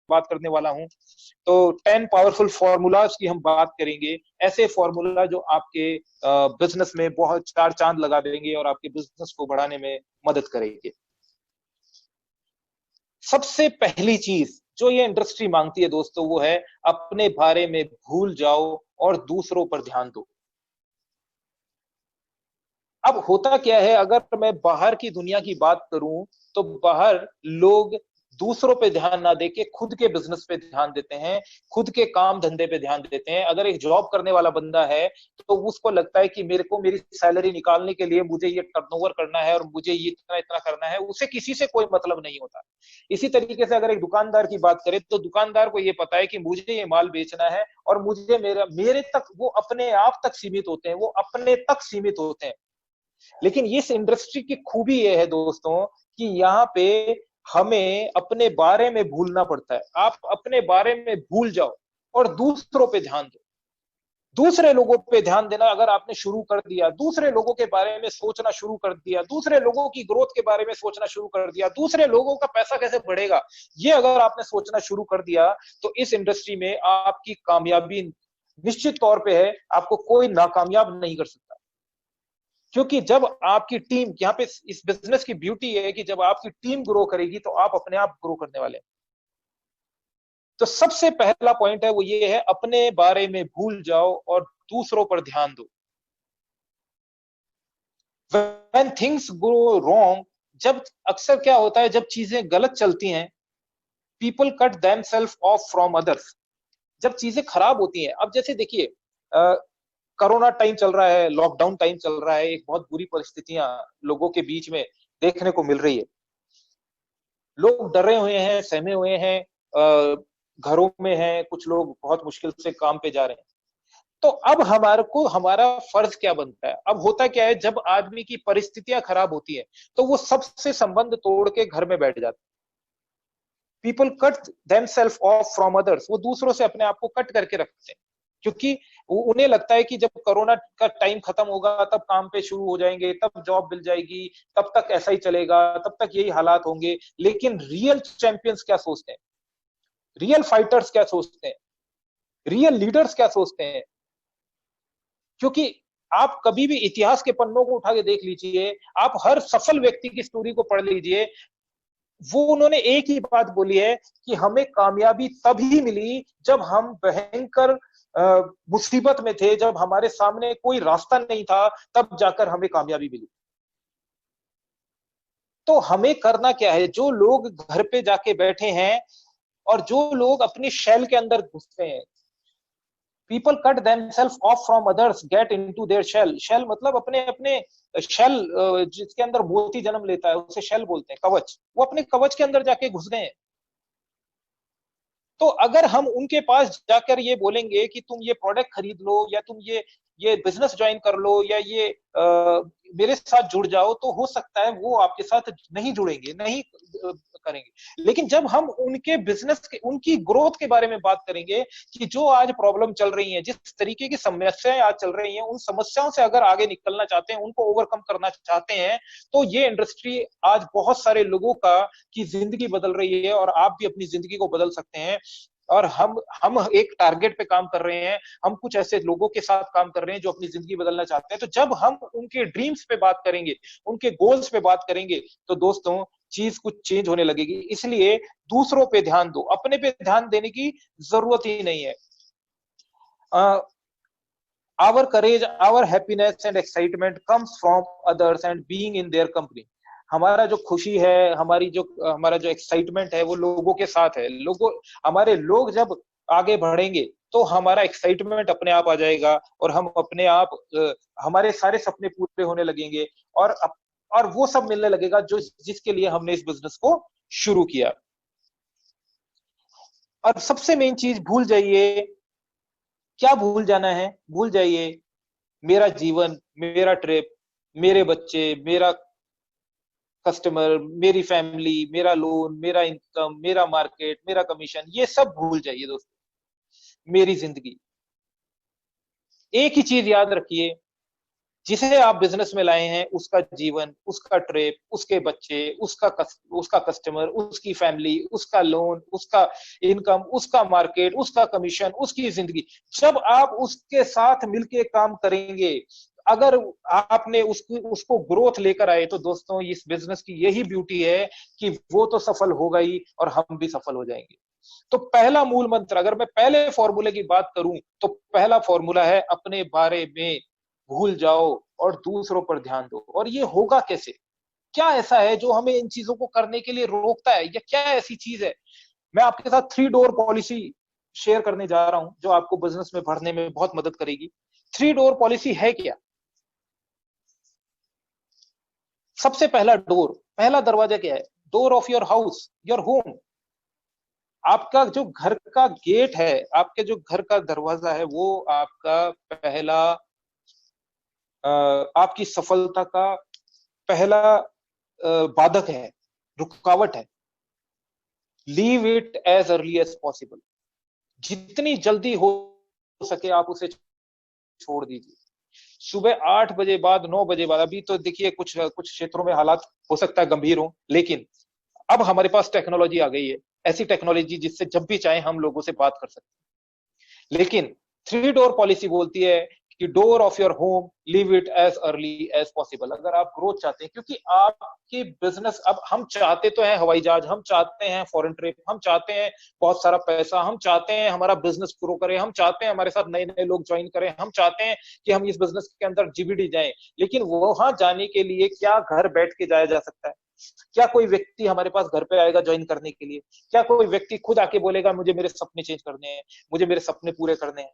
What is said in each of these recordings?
बात करने वाला हूं। तो 10 पावरफुल फॉर्मूलाज की हम बात करेंगे, ऐसे फॉर्मूला जो आपके बिजनेस में बहुत चार चांद लगा देंगे और आपके बिजनेस को बढ़ाने में मदद करेंगे। सबसे पहली चीज जो ये इंडस्ट्री मांगती है दोस्तों, वो है अपने बारे में भूल जाओ और दूसरों पर ध्यान दो। अब होता क्या है, अगर मैं बाहर की दुनिया की बात करूं तो बाहर लोग दूसरों पे ध्यान ना देके खुद के बिजनेस पे ध्यान देते हैं, खुद के काम धंधे पे ध्यान देते हैं। अगर एक जॉब करने वाला बंदा है तो उसको लगता है कि मेरे को मेरी सैलरी निकालने के लिए मुझे ये टर्नओवर करना है और मुझे ये इतना इतना करना है, उसे किसी से कोई मतलब नहीं होता। इसी तरीके से अगर एक दुकानदार की बात करें तो दुकानदार को ये पता है कि मुझे ये माल बेचना है और मुझे मेरे तक, वो अपने आप तक सीमित होते हैं, वो अपने तक सीमित होते हैं। लेकिन इस इंडस्ट्री की खूबी यह है दोस्तों कि यहाँ पे हमें अपने बारे में भूलना पड़ता है। आप अपने बारे में भूल जाओ और दूसरों पे ध्यान दो। दूसरे लोगों पे ध्यान देना अगर आपने शुरू कर दिया, दूसरे लोगों के बारे में सोचना शुरू कर दिया, दूसरे लोगों की ग्रोथ के बारे में सोचना शुरू कर दिया, दूसरे लोगों का पैसा कैसे बढ़ेगा, ये अगर आपने सोचना शुरू कर दिया, तो इस इंडस्ट्री में आपकी कामयाबी निश्चित तौर पे है। आपको कोई नाकामयाब नहीं कर सकता। क्योंकि जब आपकी टीम, यहाँ पे इस बिजनेस की ब्यूटी है कि जब आपकी टीम ग्रो करेगी तो आप अपने आप ग्रो करने वाले हैं। तो सबसे पहला पॉइंट है वो ये है, अपने बारे में भूल जाओ और दूसरों पर ध्यान दो। When things go wrong, जब अक्सर क्या होता है, जब चीजें गलत चलती हैं, people cut themselves off from others। जब चीजें खराब होती हैं, अब जैसे देखिए कोरोना टाइम चल रहा है, लॉकडाउन टाइम चल रहा है, एक बहुत बुरी परिस्थितियां लोगों के बीच में देखने को मिल रही है। लोग डरे हुए हैं, सहमे हुए हैं, घरों में हैं, कुछ लोग बहुत मुश्किल से काम पे जा रहे हैं। तो अब हमारे को हमारा फर्ज क्या बनता है? अब होता क्या है, जब आदमी की परिस्थितियां खराब होती है तो वो सबसे संबंध तोड़ के घर में बैठ जाते हैं। People cut themselves off from others, वो दूसरों से अपने आप को कट करके रखते हैं, क्योंकि उन्हें लगता है कि जब कोरोना का टाइम खत्म होगा तब काम पे शुरू हो जाएंगे, तब जॉब मिल जाएगी, तब तक ऐसा ही चलेगा, तब तक यही हालात होंगे। लेकिन रियल चैंपियंस क्या सोचते हैं, रियल फाइटर्स क्या सोचते हैं, रियल लीडर्स क्या सोचते हैं? क्योंकि आप कभी भी इतिहास के पन्नों को उठा के देख लीजिए, आप हर सफल व्यक्ति की स्टोरी को पढ़ लीजिए, वो उन्होंने एक ही बात बोली है कि हमें कामयाबी तभी मिली जब हम भयंकर मुसीबत में थे, जब हमारे सामने कोई रास्ता नहीं था, तब जाकर हमें कामयाबी मिली। तो हमें करना क्या है? जो लोग घर पे जाके बैठे हैं और जो लोग अपनी शेल के अंदर घुसते हैं, people cut themselves off from others, get into their shell. Shell मतलब अपने अपने शेल, जिसके अंदर मोती जन्म लेता है उसे शेल बोलते हैं, कवच। वो अपने कवच के अंदर जाके घुस गए हैं। तो अगर हम उनके पास जाकर ये बोलेंगे कि तुम ये प्रोडक्ट खरीद लो, या तुम ये बिजनेस ज्वाइन कर लो, या ये मेरे साथ जुड़ जाओ, तो हो सकता है वो आपके साथ नहीं जुड़ेंगे, नहीं करेंगे। लेकिन जब हम उनके बिजनेस के, उनकी ग्रोथ के बारे में बात करेंगे कि जो आज प्रॉब्लम चल रही है, जिस तरीके की समस्याएं आज चल रही हैं, उन समस्याओं से अगर आगे निकलना चाहते हैं, उनको ओवरकम करना चाहते हैं, तो ये इंडस्ट्री आज बहुत सारे लोगों का की जिंदगी बदल रही है और आप भी अपनी जिंदगी को बदल सकते हैं। और हम एक टारगेट पे काम कर रहे हैं, हम कुछ ऐसे लोगों के साथ काम कर रहे हैं जो अपनी जिंदगी बदलना चाहते हैं। तो जब हम उनके ड्रीम्स पे बात करेंगे, उनके गोल्स पे बात करेंगे, तो दोस्तों चीज कुछ चेंज होने लगेगी। इसलिए दूसरों पे ध्यान दो, अपने पे ध्यान देने की जरूरत ही नहीं है। Our courage, our happiness and excitement comes from others and being in their company. हमारा जो खुशी है, हमारा जो एक्साइटमेंट है, वो लोगों के साथ है। हमारे लोग जब आगे बढ़ेंगे तो हमारा एक्साइटमेंट अपने आप आ जाएगा और हम अपने आप हमारे सारे सपने पूरे होने लगेंगे और वो सब मिलने लगेगा जो जिसके लिए हमने इस बिजनेस को शुरू किया। और सबसे मेन चीज भूल जाइए। क्या भूल जाना है? भूल जाइए मेरा जीवन, मेरा ट्रिप, मेरे बच्चे, मेरा कस्टमर, मेरी फैमिली, मेरा लोन, मेरा इनकम, मेरा मार्केट, मेरा कमीशन, ये सब भूल जाइए दोस्तों। मेरी जिंदगी, एक ही चीज याद रखिए, जिसे आप बिजनेस में लाए हैं उसका जीवन, उसका ट्रिप, उसके बच्चे, उसका कस्टमर, उसकी फैमिली, उसका लोन, उसका इनकम, उसका मार्केट, उसका कमीशन, उसकी जिंदगी, जब आप उसके साथ मिलके काम करेंगे, अगर आपने उसको ग्रोथ लेकर आए, तो दोस्तों इस बिजनेस की यही ब्यूटी है कि वो तो सफल होगा ही और हम भी सफल हो जाएंगे। तो पहला मूल मंत्र, अगर मैं पहले फॉर्मूले की बात करूं, तो पहला फॉर्मूला है अपने बारे में भूल जाओ और दूसरों पर ध्यान दो। और ये होगा कैसे? क्या ऐसा है जो हमें इन चीजों को करने के लिए रोकता है, या क्या ऐसी चीज है? मैं आपके साथ 3 डोर पॉलिसी शेयर करने जा रहा हूं जो आपको बिजनेस में बढ़ने में बहुत मदद करेगी। 3 डोर पॉलिसी है क्या? सबसे पहला डोर, पहला दरवाजा क्या है? Door of your house, your home. आपका जो घर का गेट है, आपके जो घर का दरवाजा है, वो आपका पहला आपकी सफलता का पहला बाधक है, रुकावट है। Leave it as early as possible. जितनी जल्दी हो सके आप उसे छोड़ दीजिए। सुबह 8 बजे बाद, 9 बजे बाद, अभी तो देखिए कुछ कुछ क्षेत्रों में हालात हो सकता है गंभीर हो, लेकिन अब हमारे पास टेक्नोलॉजी आ गई है, ऐसी टेक्नोलॉजी जिससे जब भी चाहे हम लोगों से बात कर सकते हैं। लेकिन 3 डोर पॉलिसी बोलती है कि door of your home leave it as early as possible. अगर आप ग्रोथ चाहते हैं, क्योंकि आपकी बिजनेस, अब हम चाहते तो हैं हवाई जहाज, हम चाहते हैं फॉरेन ट्रिप, हम चाहते हैं बहुत सारा पैसा, हम चाहते हैं हमारा बिजनेस ग्रो करे, हम चाहते हैं हमारे साथ नए नए लोग ज्वाइन करें, हम चाहते हैं कि हम इस बिजनेस के अंदर जीबीडी जाएं। लेकिन वहां जाने के लिए क्या घर बैठ के जाया जा सकता है? क्या कोई व्यक्ति हमारे पास घर पे आएगा ज्वाइन करने के लिए? क्या कोई व्यक्ति खुद आके बोलेगा मुझे मेरे सपने चेंज करने हैं, मुझे मेरे सपने पूरे करने हैं?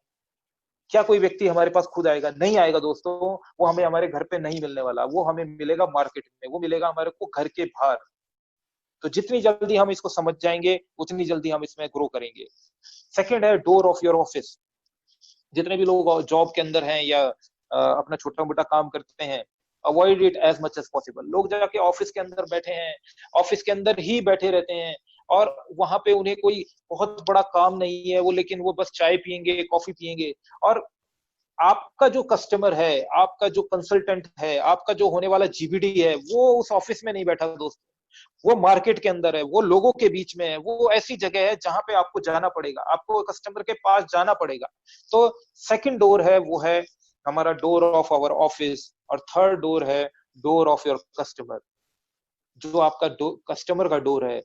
क्या कोई व्यक्ति हमारे पास खुद आएगा? नहीं आएगा दोस्तों। वो हमें हमारे घर पे नहीं मिलने वाला, वो हमें मिलेगा मार्केट में, वो मिलेगा हमारे को घर के बाहर। तो जितनी जल्दी हम इसको समझ जाएंगे, उतनी जल्दी हम इसमें ग्रो करेंगे। सेकंड है डोर ऑफ योर ऑफिस। जितने भी लोग जॉब के अंदर हैं या अपना छोटा मोटा काम करते हैं, avoid it as much as possible. लोग जाके ऑफिस के अंदर बैठे हैं, ऑफिस के अंदर ही बैठे रहते हैं, और वहां पे उन्हें कोई बहुत बड़ा काम नहीं है, वो लेकिन वो बस चाय पियेंगे, कॉफी पियेंगे। और आपका जो कस्टमर है, आपका जो कंसल्टेंट है, आपका जो होने वाला जीबीडी है, वो उस ऑफिस में नहीं बैठा दोस्त, वो मार्केट के अंदर है, वो लोगों के बीच में है, वो ऐसी जगह है जहां पे आपको जाना पड़ेगा, आपको कस्टमर के पास जाना पड़ेगा। तो सेकंड डोर है वो है हमारा डोर ऑफ आवर ऑफिस, और थर्ड डोर है डोर ऑफ योर कस्टमर। जो आपका कस्टमर का डोर है,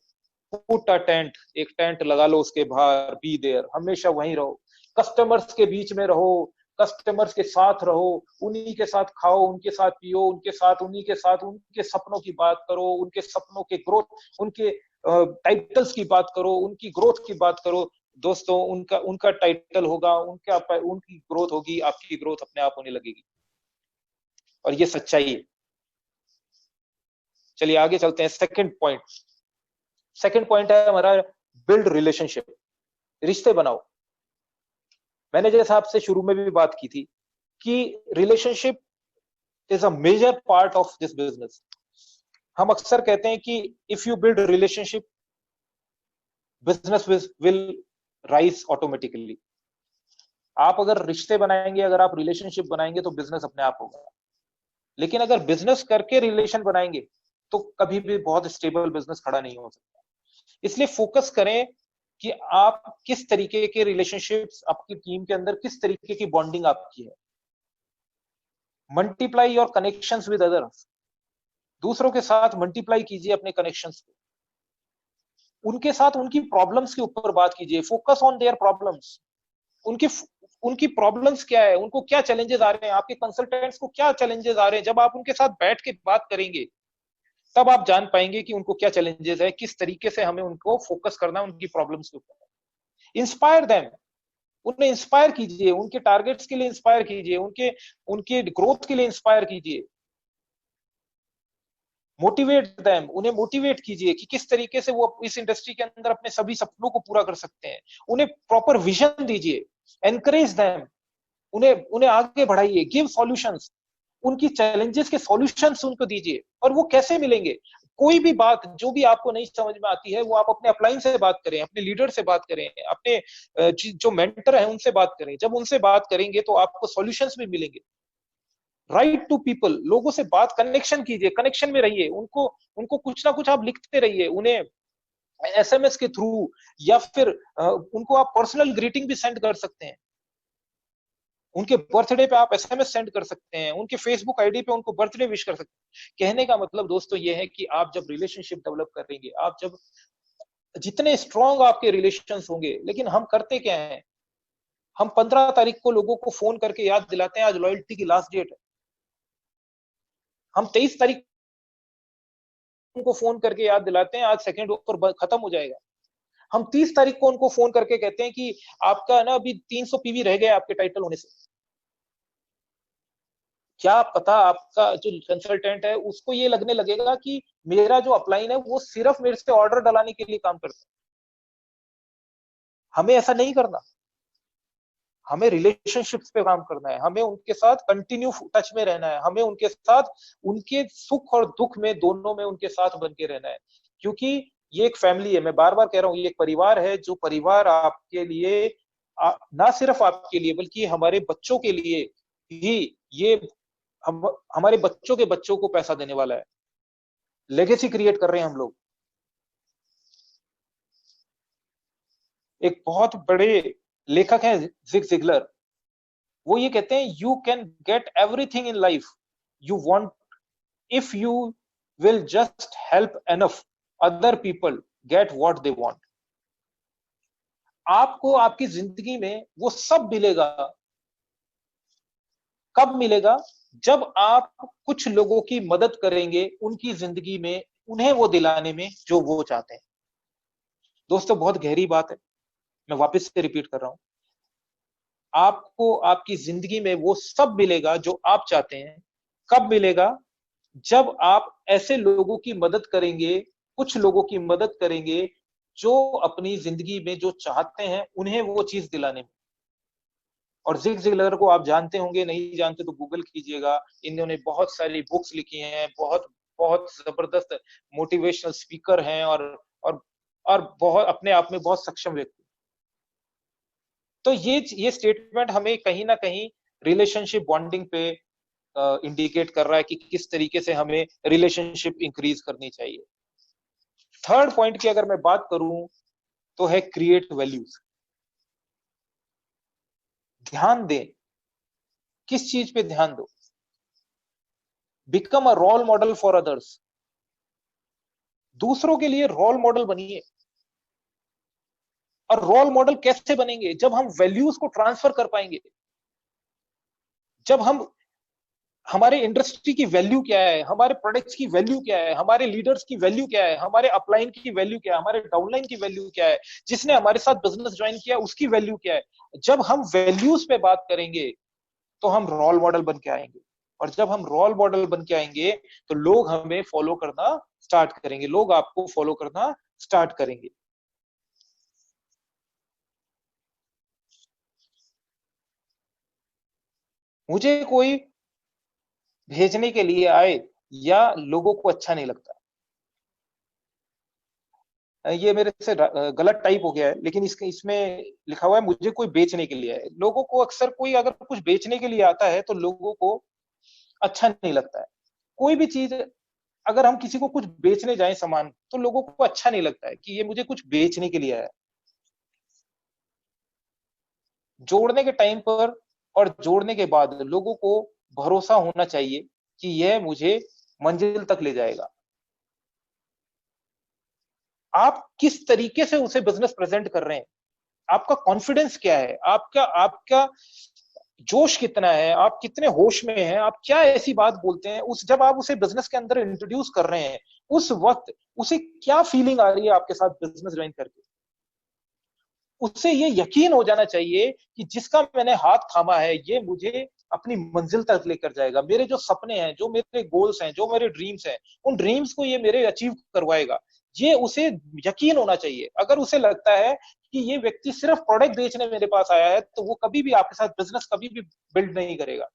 पुट अ टेंट, एक टेंट लगा लो उसके बाहर, बी देयर, हमेशा वहीं रहो, कस्टमर्स के बीच में रहो, कस्टमर्स के साथ रहो, उन्हीं के साथ खाओ, उनके साथ पियो, उनके साथ, उन्हीं के साथ उनके सपनों की बात करो, उनके सपनों के ग्रोथ, उनके टाइटल्स की बात करो, उनकी ग्रोथ की बात करो। दोस्तों उनका उनका टाइटल होगा, उनकी ग्रोथ होगी, आपकी ग्रोथ अपने आप होने लगेगी। और ये सच्चाई है। चलिए आगे चलते हैं। सेकंड पॉइंट है हमारा बिल्ड रिलेशनशिप। रिश्ते बनाओ। मैंने जैसा आपसे शुरू में भी बात की थी कि relationship is a major part of this business. हम अक्सर कहते हैं कि if you build relationship, business will rise automatically. आप अगर रिश्ते बनाएंगे, अगर आप रिलेशनशिप बनाएंगे, तो बिजनेस अपने आप होगा। लेकिन अगर बिजनेस करके रिलेशन बनाएंगे, तो कभी भी बहुत स्टेबल बिजनेस खड़ा नहीं हो सकता। इसलिए फोकस करें कि आप किस तरीके के रिलेशनशिप्स, आपकी टीम के अंदर किस तरीके की बॉन्डिंग आपकी है। Multiply your connections with others. दूसरों के साथ मल्टीप्लाई कीजिए अपने कनेक्शंस को। उनके साथ उनकी प्रॉब्लम्स के ऊपर बात कीजिए। Focus on their problems. उनकी उनकी प्रॉब्लम्स क्या है, उनको क्या चैलेंजेस आ रहे हैं, आपके कंसल्टेंट्स को क्या चैलेंजेस आ रहे हैं। जब आप उनके साथ बैठ के बात करेंगे, तब आप जान पाएंगे कि उनको क्या चैलेंजेस है, किस तरीके से हमें उनको फोकस करना है उनकी प्रॉब्लम्स के ऊपर। Inspire them. उन्हें इंस्पायर कीजिए, उनके टारगेट्स के लिए इंस्पायर कीजिए, उनके उनके ग्रोथ के लिए इंस्पायर कीजिए। Motivate them. उन्हें मोटिवेट कीजिए कि किस तरीके से वो इस इंडस्ट्री के अंदर अपने सभी सपनों को पूरा कर सकते हैं। उन्हें प्रॉपर विजन दीजिए। Encourage them. उन्हें उन्हें आगे बढ़ाइए। Give solutions. उनकी चैलेंजेस के सॉल्यूशंस उनको दीजिए। और वो कैसे मिलेंगे? कोई भी बात जो भी आपको नहीं समझ में आती है, वो आप अपने अपलाइन से बात करें, अपने लीडर से बात करें, अपने जो मेंटर है उनसे बात करें। जब उनसे बात करेंगे तो आपको सॉल्यूशंस भी मिलेंगे। राइट टू पीपल, लोगों से बात, कनेक्शन कीजिए, कनेक्शन में रहिए, उनको उनको कुछ ना कुछ आप लिखते रहिए, उन्हें एसएमएस के थ्रू, या फिर उनको आप पर्सनल ग्रीटिंग भी सेंड कर सकते हैं, उनके बर्थडे पे आप एसएमएस सेंड कर सकते हैं, उनके फेसबुक आईडी पे उनको बर्थडे विश कर सकते हैं। कहने का मतलब दोस्तों ये है कि आप जब रिलेशनशिप डेवलप करेंगे, आप जब जितने स्ट्रांग आपके रिलेशंस होंगे, लेकिन हम करते क्या है, हम 15 तारीख को लोगों को फोन करके याद दिलाते हैं आज लॉयल्टी की लास्ट डेट है, हम 23 तारीख उनको फोन करके याद दिलाते हैं आज सेकंड ऑफर खत्म हो जाएगा, हम 30 तारीख को उनको फोन करके कहते हैं कि आपका ना अभी 300 पीवी रह गया आपके टाइटल होने से। क्या पता आपका जो कंसल्टेंट है उसको ये लगने लगेगा कि मेरा जो अपलाइन है वो सिर्फ मेरे से ऑर्डर डलाने के लिए काम करता है। हमें ऐसा नहीं करना, हमें रिलेशनशिप्स पे काम करना है, हमें उनके साथ कंटिन्यू टच में रहना है, हमें उनके साथ उनके सुख और दुख में दोनों में उनके साथ बन के रहना है, क्योंकि ये एक फैमिली है, मैं बार बार कह रहा हूँ, ये एक परिवार है, जो परिवार आपके लिए ना सिर्फ आपके लिए बल्कि हमारे बच्चों के लिए भी, ये हमारे बच्चों के बच्चों को पैसा देने वाला है, लेगेसी क्रिएट कर रहे हैं हम लोग। एक बहुत बड़े लेखक हैं जिग जिगलर, वो ये कहते हैं you can get everything in life you want if you will just help enough other people get what they want. आपको आपकी जिंदगी में वो सब मिलेगा, कब मिलेगा, जब आप कुछ लोगों की मदद करेंगे उनकी जिंदगी में, उन्हें वो दिलाने में जो वो चाहते हैं। दोस्तों बहुत गहरी बात है, मैं वापस से रिपीट कर रहा हूं, आपको आपकी जिंदगी में वो सब मिलेगा जो आप चाहते हैं। कब मिलेगा, जब आप ऐसे लोगों की मदद करेंगे, कुछ लोगों की मदद करेंगे जो अपनी जिंदगी में जो चाहते हैं उन्हें वो चीज दिलाने में। और जिग जिगलर को आप जानते होंगे, नहीं जानते तो गूगल कीजिएगा, इन्होंने बहुत सारी बुक्स लिखी हैं, बहुत बहुत जबरदस्त मोटिवेशनल स्पीकर हैं, और और बहुत अपने आप में बहुत सक्षम व्यक्ति। तो ये स्टेटमेंट हमें कहीं ना कहीं रिलेशनशिप बॉन्डिंग पे इंडिकेट कर रहा है कि किस तरीके से हमें रिलेशनशिप इंक्रीज करनी चाहिए। थर्ड पॉइंट की अगर मैं बात करूं तो है क्रिएट वैल्यूज। ध्यान दें, किस चीज पे ध्यान दो, become a role model for others, दूसरों के लिए रोल मॉडल बनिए। और रोल मॉडल कैसे बनेंगे, जब हम वैल्यूज को ट्रांसफर कर पाएंगे, जब हम, हमारे इंडस्ट्री की वैल्यू क्या है, हमारे प्रोडक्ट्स की वैल्यू क्या है, हमारे लीडर्स की वैल्यू क्या है, हमारे अपलाइन की वैल्यू क्या है, हमारे डाउनलाइन की वैल्यू क्या है, जिसने हमारे साथ बिजनेस ज्वाइन किया उसकी वैल्यू क्या है, जब हम वैल्यूज पे बात करेंगे तो हम रोल मॉडल बन के आएंगे। और जब हम रोल मॉडल बन के आएंगे तो लोग हमें फॉलो करना स्टार्ट करेंगे, लोग आपको फॉलो करना स्टार्ट करेंगे। मुझे कोई भेजने के लिए आए या लोगों को अच्छा नहीं लगता, ये मेरे से गलत टाइप हो गया है, लेकिन इसमें लिखा हुआ है मुझे कोई बेचने के लिए आए। लोगों को अक्सर कोई अगर कुछ बेचने के लिए आता है तो लोगों को अच्छा नहीं लगता है। कोई भी चीज अगर हम किसी को कुछ बेचने जाएं सामान, तो लोगों को अच्छा नहीं लगता है कि ये मुझे कुछ बेचने के लिए आया है। जोड़ने के टाइम पर और जोड़ने के बाद लोगों को भरोसा होना चाहिए कि यह मुझे मंजिल तक ले जाएगा। आप किस तरीके से उसे बिजनेस प्रेजेंट कर रहे हैं, आपका कॉन्फिडेंस क्या है, आपका आपका जोश कितना है, आप कितने होश में हैं, आप क्या ऐसी बात बोलते हैं, उस जब आप उसे बिजनेस के अंदर इंट्रोड्यूस कर रहे हैं उस वक्त उसे क्या फीलिंग आ रही है आपके साथ बिजनेस ज्वाइन करके। उससे ये यकीन हो जाना चाहिए कि जिसका मैंने हाथ थामा है ये मुझे अपनी मंजिल तक लेकर जाएगा, मेरे जो सपने हैं, जो मेरे गोल्स हैं, जो मेरे ड्रीम्स हैं, उन ड्रीम्स को ये मेरे अचीव करवाएगा। ये उसे यकीन होना चाहिए। अगर उसे लगता है कि ये व्यक्ति सिर्फ प्रोडक्ट बेचने मेरे पास आया है तो वो कभी भी आपके साथ बिजनेस कभी भी बिल्ड नहीं करेगा।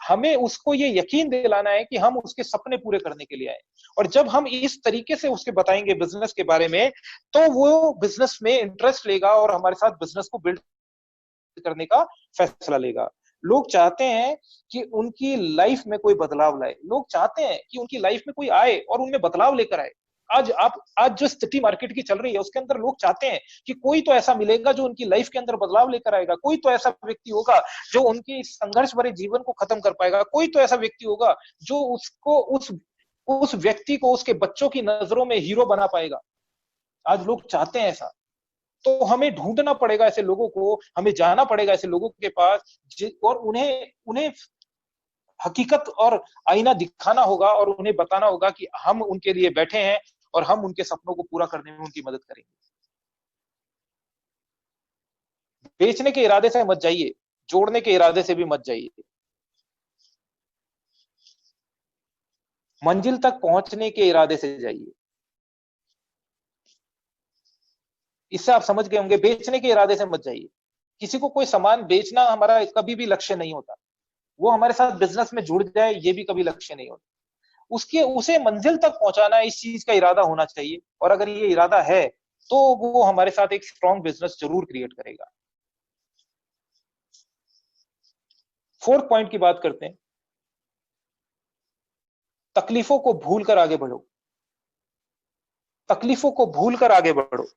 हमें उसको ये यकीन दिलाना है कि हम उसके सपने पूरे करने के लिए आए। और जब हम इस तरीके से उसके बताएंगे बिजनेस के बारे में, तो वो बिजनेस में इंटरेस्ट लेगा और हमारे साथ बिजनेस को बिल्ड करने का फैसला लेगा। लोग चाहते हैं कि उनकी लाइफ में कोई बदलाव लाए, लोग चाहते हैं कि उनकी लाइफ में कोई आए और उनमें बदलाव लेकर आए। आज जो स्थिति मार्केट की चल रही है उसके अंदर लोग चाहते हैं कि कोई तो ऐसा मिलेगा जो उनकी लाइफ के अंदर बदलाव लेकर आएगा, कोई तो ऐसा व्यक्ति होगा जो उनकी संघर्ष भरे जीवन को खत्म कर पाएगा, कोई तो ऐसा व्यक्ति होगा जो उसको उस व्यक्ति को उसके बच्चों की नजरों में हीरो बना पाएगा। आज लोग चाहते हैं ऐसा। तो हमें ढूंढना पड़ेगा ऐसे लोगों को, हमें जाना पड़ेगा ऐसे लोगों के पास और उन्हें उन्हें हकीकत और आईना दिखाना होगा और उन्हें बताना होगा कि हम उनके लिए बैठे हैं और हम उनके सपनों को पूरा करने में उनकी मदद करेंगे। बेचने के इरादे से मत जाइए, जोड़ने के इरादे से भी मत जाइए। मंजिल तक पहुंचने के इरादे से जाइए। इससे आप समझ गए होंगे, बेचने के इरादे से मत जाइए। किसी को कोई सामान बेचना हमारा कभी भी लक्ष्य नहीं होता। वो हमारे साथ बिजनेस में जुड़ जाए ये भी कभी लक्ष्य नहीं होता। उसे मंजिल तक पहुंचाना, इस चीज का इरादा होना चाहिए। और अगर ये इरादा है तो वो हमारे साथ एक स्ट्रॉन्ग बिजनेस जरूर क्रिएट करेगा। फोर्थ पॉइंट की बात करते हैं, तकलीफों को भूलकर आगे बढ़ो। तकलीफों को भूलकर आगे बढ़ो।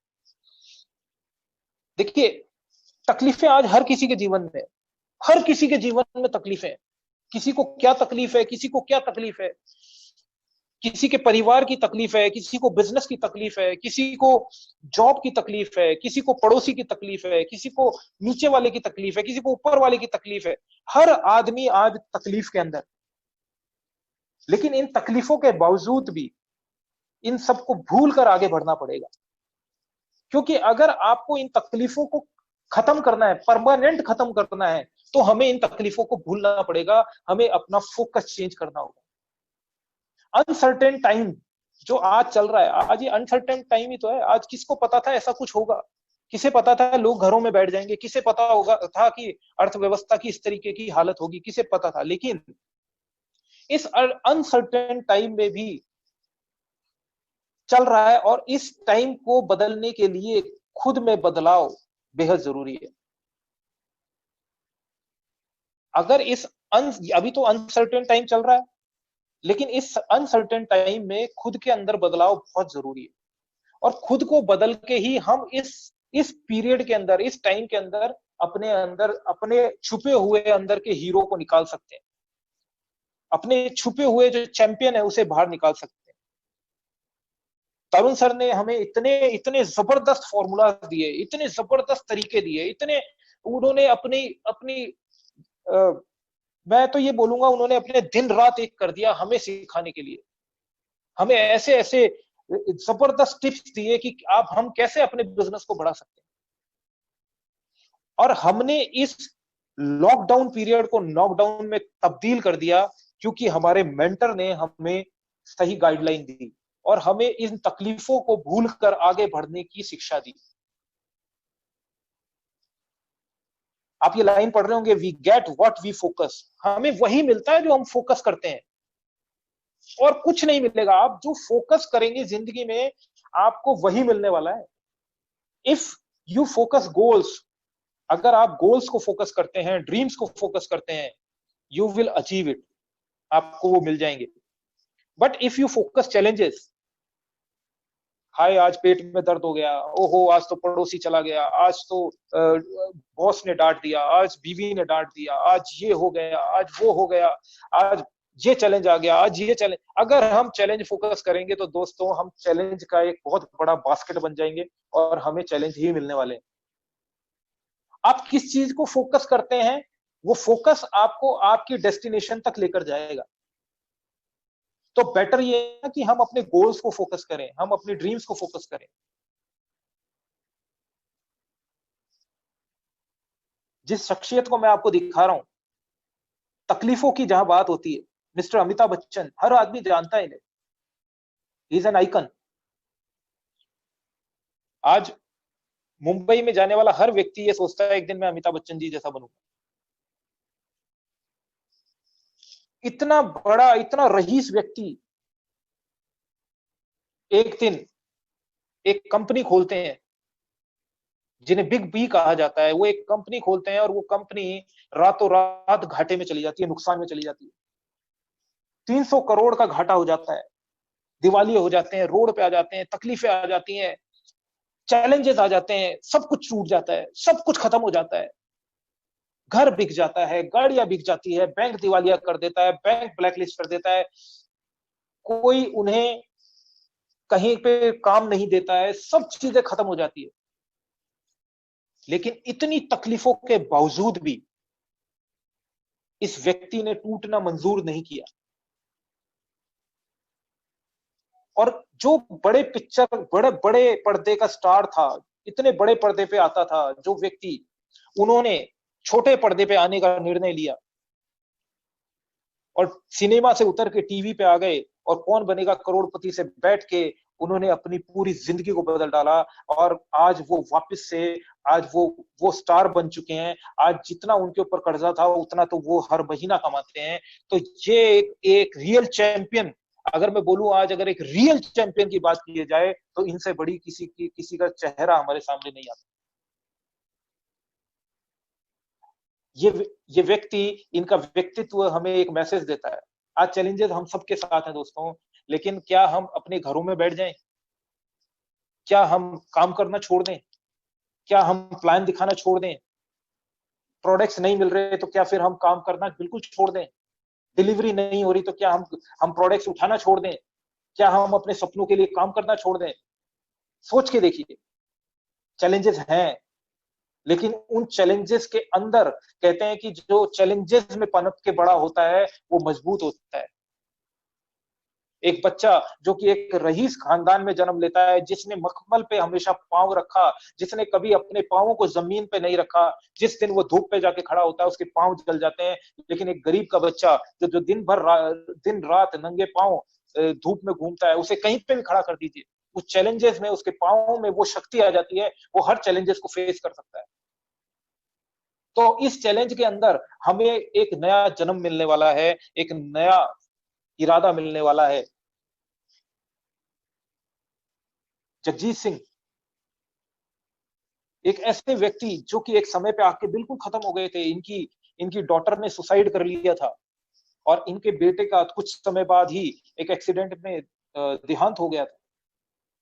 देखिए, तकलीफें आज हर किसी के जीवन में, हर किसी के जीवन में तकलीफें हैं। किसी को क्या तकलीफ है, किसी को क्या तकलीफ है, किसी के परिवार की तकलीफ है, किसी को बिजनेस की तकलीफ है, किसी को जॉब की तकलीफ है, किसी को पड़ोसी की तकलीफ है, किसी को नीचे वाले की तकलीफ है, किसी को ऊपर वाले की तकलीफ है। हर आदमी आज तकलीफ के अंदर। लेकिन इन तकलीफों के बावजूद भी इन सबको भूल कर आगे बढ़ना पड़ेगा। क्योंकि अगर आपको इन तकलीफों को खत्म करना है, परमानेंट खत्म करना है, तो हमें इन तकलीफों को भूलना पड़ेगा, हमें अपना फोकस चेंज करना होगा। अनसर्टेन टाइम जो आज चल रहा है, आज ये अनसर्टेन टाइम ही तो है। आज किसको पता था ऐसा कुछ होगा? किसे पता था लोग घरों में बैठ जाएंगे? किसे पता होगा था कि अर्थव्यवस्था की इस तरीके की हालत होगी? किसे पता था? लेकिन इस अनसर्टेन टाइम में भी चल रहा है और इस टाइम को बदलने के लिए खुद में बदलाव बेहद जरूरी है। अगर अभी तो अनसर्टेन टाइम चल रहा है, लेकिन इस अनसर्टेन टाइम में खुद के अंदर बदलाव बहुत जरूरी है। और खुद को बदल के ही हम इस पीरियड के अंदर, इस टाइम के अंदर अपने छुपे हुए अंदर के हीरो को निकाल सकते हैं। अपने छुपे हुए जो चैंपियन है उसे बाहर निकाल सकते हैं। तरुण सर ने हमें इतने इतने जबरदस्त फॉर्मूला दिए, इतने जबरदस्त तरीके दिए, इतने उन्होंने अपनी अपनी मैं तो ये बोलूंगा उन्होंने अपने दिन रात एक कर दिया हमें सिखाने के लिए। हमें ऐसे ऐसे जबरदस्त टिप्स दिए कि हम कैसे अपने बिजनेस को बढ़ा सकते हैं। और हमने इस लॉकडाउन पीरियड को नॉकडाउन में तब्दील कर दिया क्योंकि हमारे मेंटर ने हमें सही गाइडलाइन दी और हमें इन तकलीफों को भूलकर आगे बढ़ने की शिक्षा दी। आप ये लाइन पढ़ रहे होंगे, we get what we focus. हमें वही मिलता है जो हम फोकस करते हैं और कुछ नहीं मिलेगा। आप जो फोकस करेंगे जिंदगी में आपको वही मिलने वाला है। इफ यू फोकस गोल्स, अगर आप गोल्स को फोकस करते हैं, ड्रीम्स को फोकस करते हैं, यू विल अचीव इट, आपको वो मिल जाएंगे। But if you focus challenges, हाय आज पेट में दर्द हो गया, ओहो आज तो पड़ोसी चला गया, आज तो बॉस ने डांट दिया, आज बीवी ने डांट दिया, आज ये हो गया, आज वो हो गया, आज ये चैलेंज आ गया, आज ये चैलेंज। अगर हम चैलेंज फोकस करेंगे तो दोस्तों हम चैलेंज का एक बहुत बड़ा बास्केट बन जाएंगे और हमें चैलेंज ही मिलने वाले हैं। आप किस चीज को फोकस करते हैं वो फोकस आपको आपकी डेस्टिनेशन तक लेकर जाएगा। तो बेटर ये है कि हम अपने गोल्स को फोकस करें, हम अपने ड्रीम्स को फोकस करें। जिस शख्सियत को मैं आपको दिखा रहा हूं, तकलीफों की जहां बात होती है, मिस्टर अमिताभ बच्चन, हर आदमी जानता है इन्हें, ही इज एन आइकन। आज मुंबई में जाने वाला हर व्यक्ति ये सोचता है एक दिन मैं अमिताभ बच्चन जी जैसा बनूंगा। इतना बड़ा, इतना रईस व्यक्ति एक दिन एक कंपनी खोलते हैं जिन्हें बिग बी कहा जाता है, वो एक कंपनी खोलते हैं और वो कंपनी रातों रात घाटे में चली जाती है, नुकसान में चली जाती है। 300 करोड़ का घाटा हो जाता है, दिवालिये हो जाते हैं, रोड पे आ जाते हैं, तकलीफें आ जाती हैं, चैलेंजेस आ जाते हैं, सब कुछ टूट जाता है, सब कुछ खत्म हो जाता है। घर बिक जाता है, गाड़ियां बिक जाती है, बैंक दिवालिया कर देता है, बैंक ब्लैकलिस्ट कर देता है, कोई उन्हें कहीं पे काम नहीं देता है, सब चीजें खत्म हो जाती है। लेकिन इतनी तकलीफों के बावजूद भी इस व्यक्ति ने टूटना मंजूर नहीं किया। और जो बड़े पिक्चर, बड़े बड़े पर्दे का स्टार था, इतने बड़े पर्दे पे आता था जो व्यक्ति, उन्होंने छोटे पर्दे पे आने का निर्णय लिया और सिनेमा से उतर के टीवी पे आ गए और कौन बनेगा करोड़पति से बैठ के उन्होंने अपनी पूरी जिंदगी को बदल डाला। और आज वो वापस से, आज वो स्टार बन चुके हैं। आज जितना उनके ऊपर कर्जा था उतना तो वो हर महीना कमाते हैं। तो ये एक रियल चैंपियन, अगर मैं बोलूं आज अगर एक रियल चैंपियन की बात की जाए तो इनसे बड़ी किसी का चेहरा हमारे सामने नहीं आता। ये ये व्यक्ति, इनका व्यक्तित्व हमें एक मैसेज देता है। आज चैलेंजेस हम सबके साथ हैं दोस्तों, लेकिन क्या हम अपने घरों में बैठ जाएं? क्या हम काम करना छोड़ दें? क्या हम प्लान दिखाना छोड़ दें? प्रोडक्ट्स नहीं मिल रहे तो क्या फिर हम काम करना बिल्कुल छोड़ दें? डिलीवरी नहीं हो रही तो क्या हम प्रोडक्ट्स उठाना छोड़ दें? क्या हम अपने सपनों के लिए काम करना छोड़ दें? सोच के देखिए, चैलेंजेस हैं, लेकिन उन चैलेंजेस के अंदर कहते हैं कि जो चैलेंजेस में पनप के बड़ा होता है वो मजबूत होता है। एक बच्चा जो कि एक रईस खानदान में जन्म लेता है, जिसने मखमल पे हमेशा पांव रखा, जिसने कभी अपने पांवों को जमीन पे नहीं रखा, जिस दिन वो धूप पे जाके खड़ा होता है उसके पांव जल जाते हैं। लेकिन एक गरीब का बच्चा जो दिन रात नंगे पांव धूप में घूमता है, उसे कहीं पे भी खड़ा कर दीजिए, उस चैलेंजेस में उसके पांवों में वो शक्ति आ जाती है, वो हर चैलेंजेस को फेस कर सकता है। तो इस चैलेंज के अंदर हमें एक नया जन्म मिलने वाला है, एक नया इरादा मिलने वाला है। जगजीत सिंह एक ऐसे व्यक्ति जो कि एक समय पे आके बिल्कुल खत्म हो गए थे। इनकी इनकी डॉटर ने सुसाइड कर लिया था और इनके बेटे का कुछ समय बाद ही एक एक्सीडेंट में देहांत हो गया था।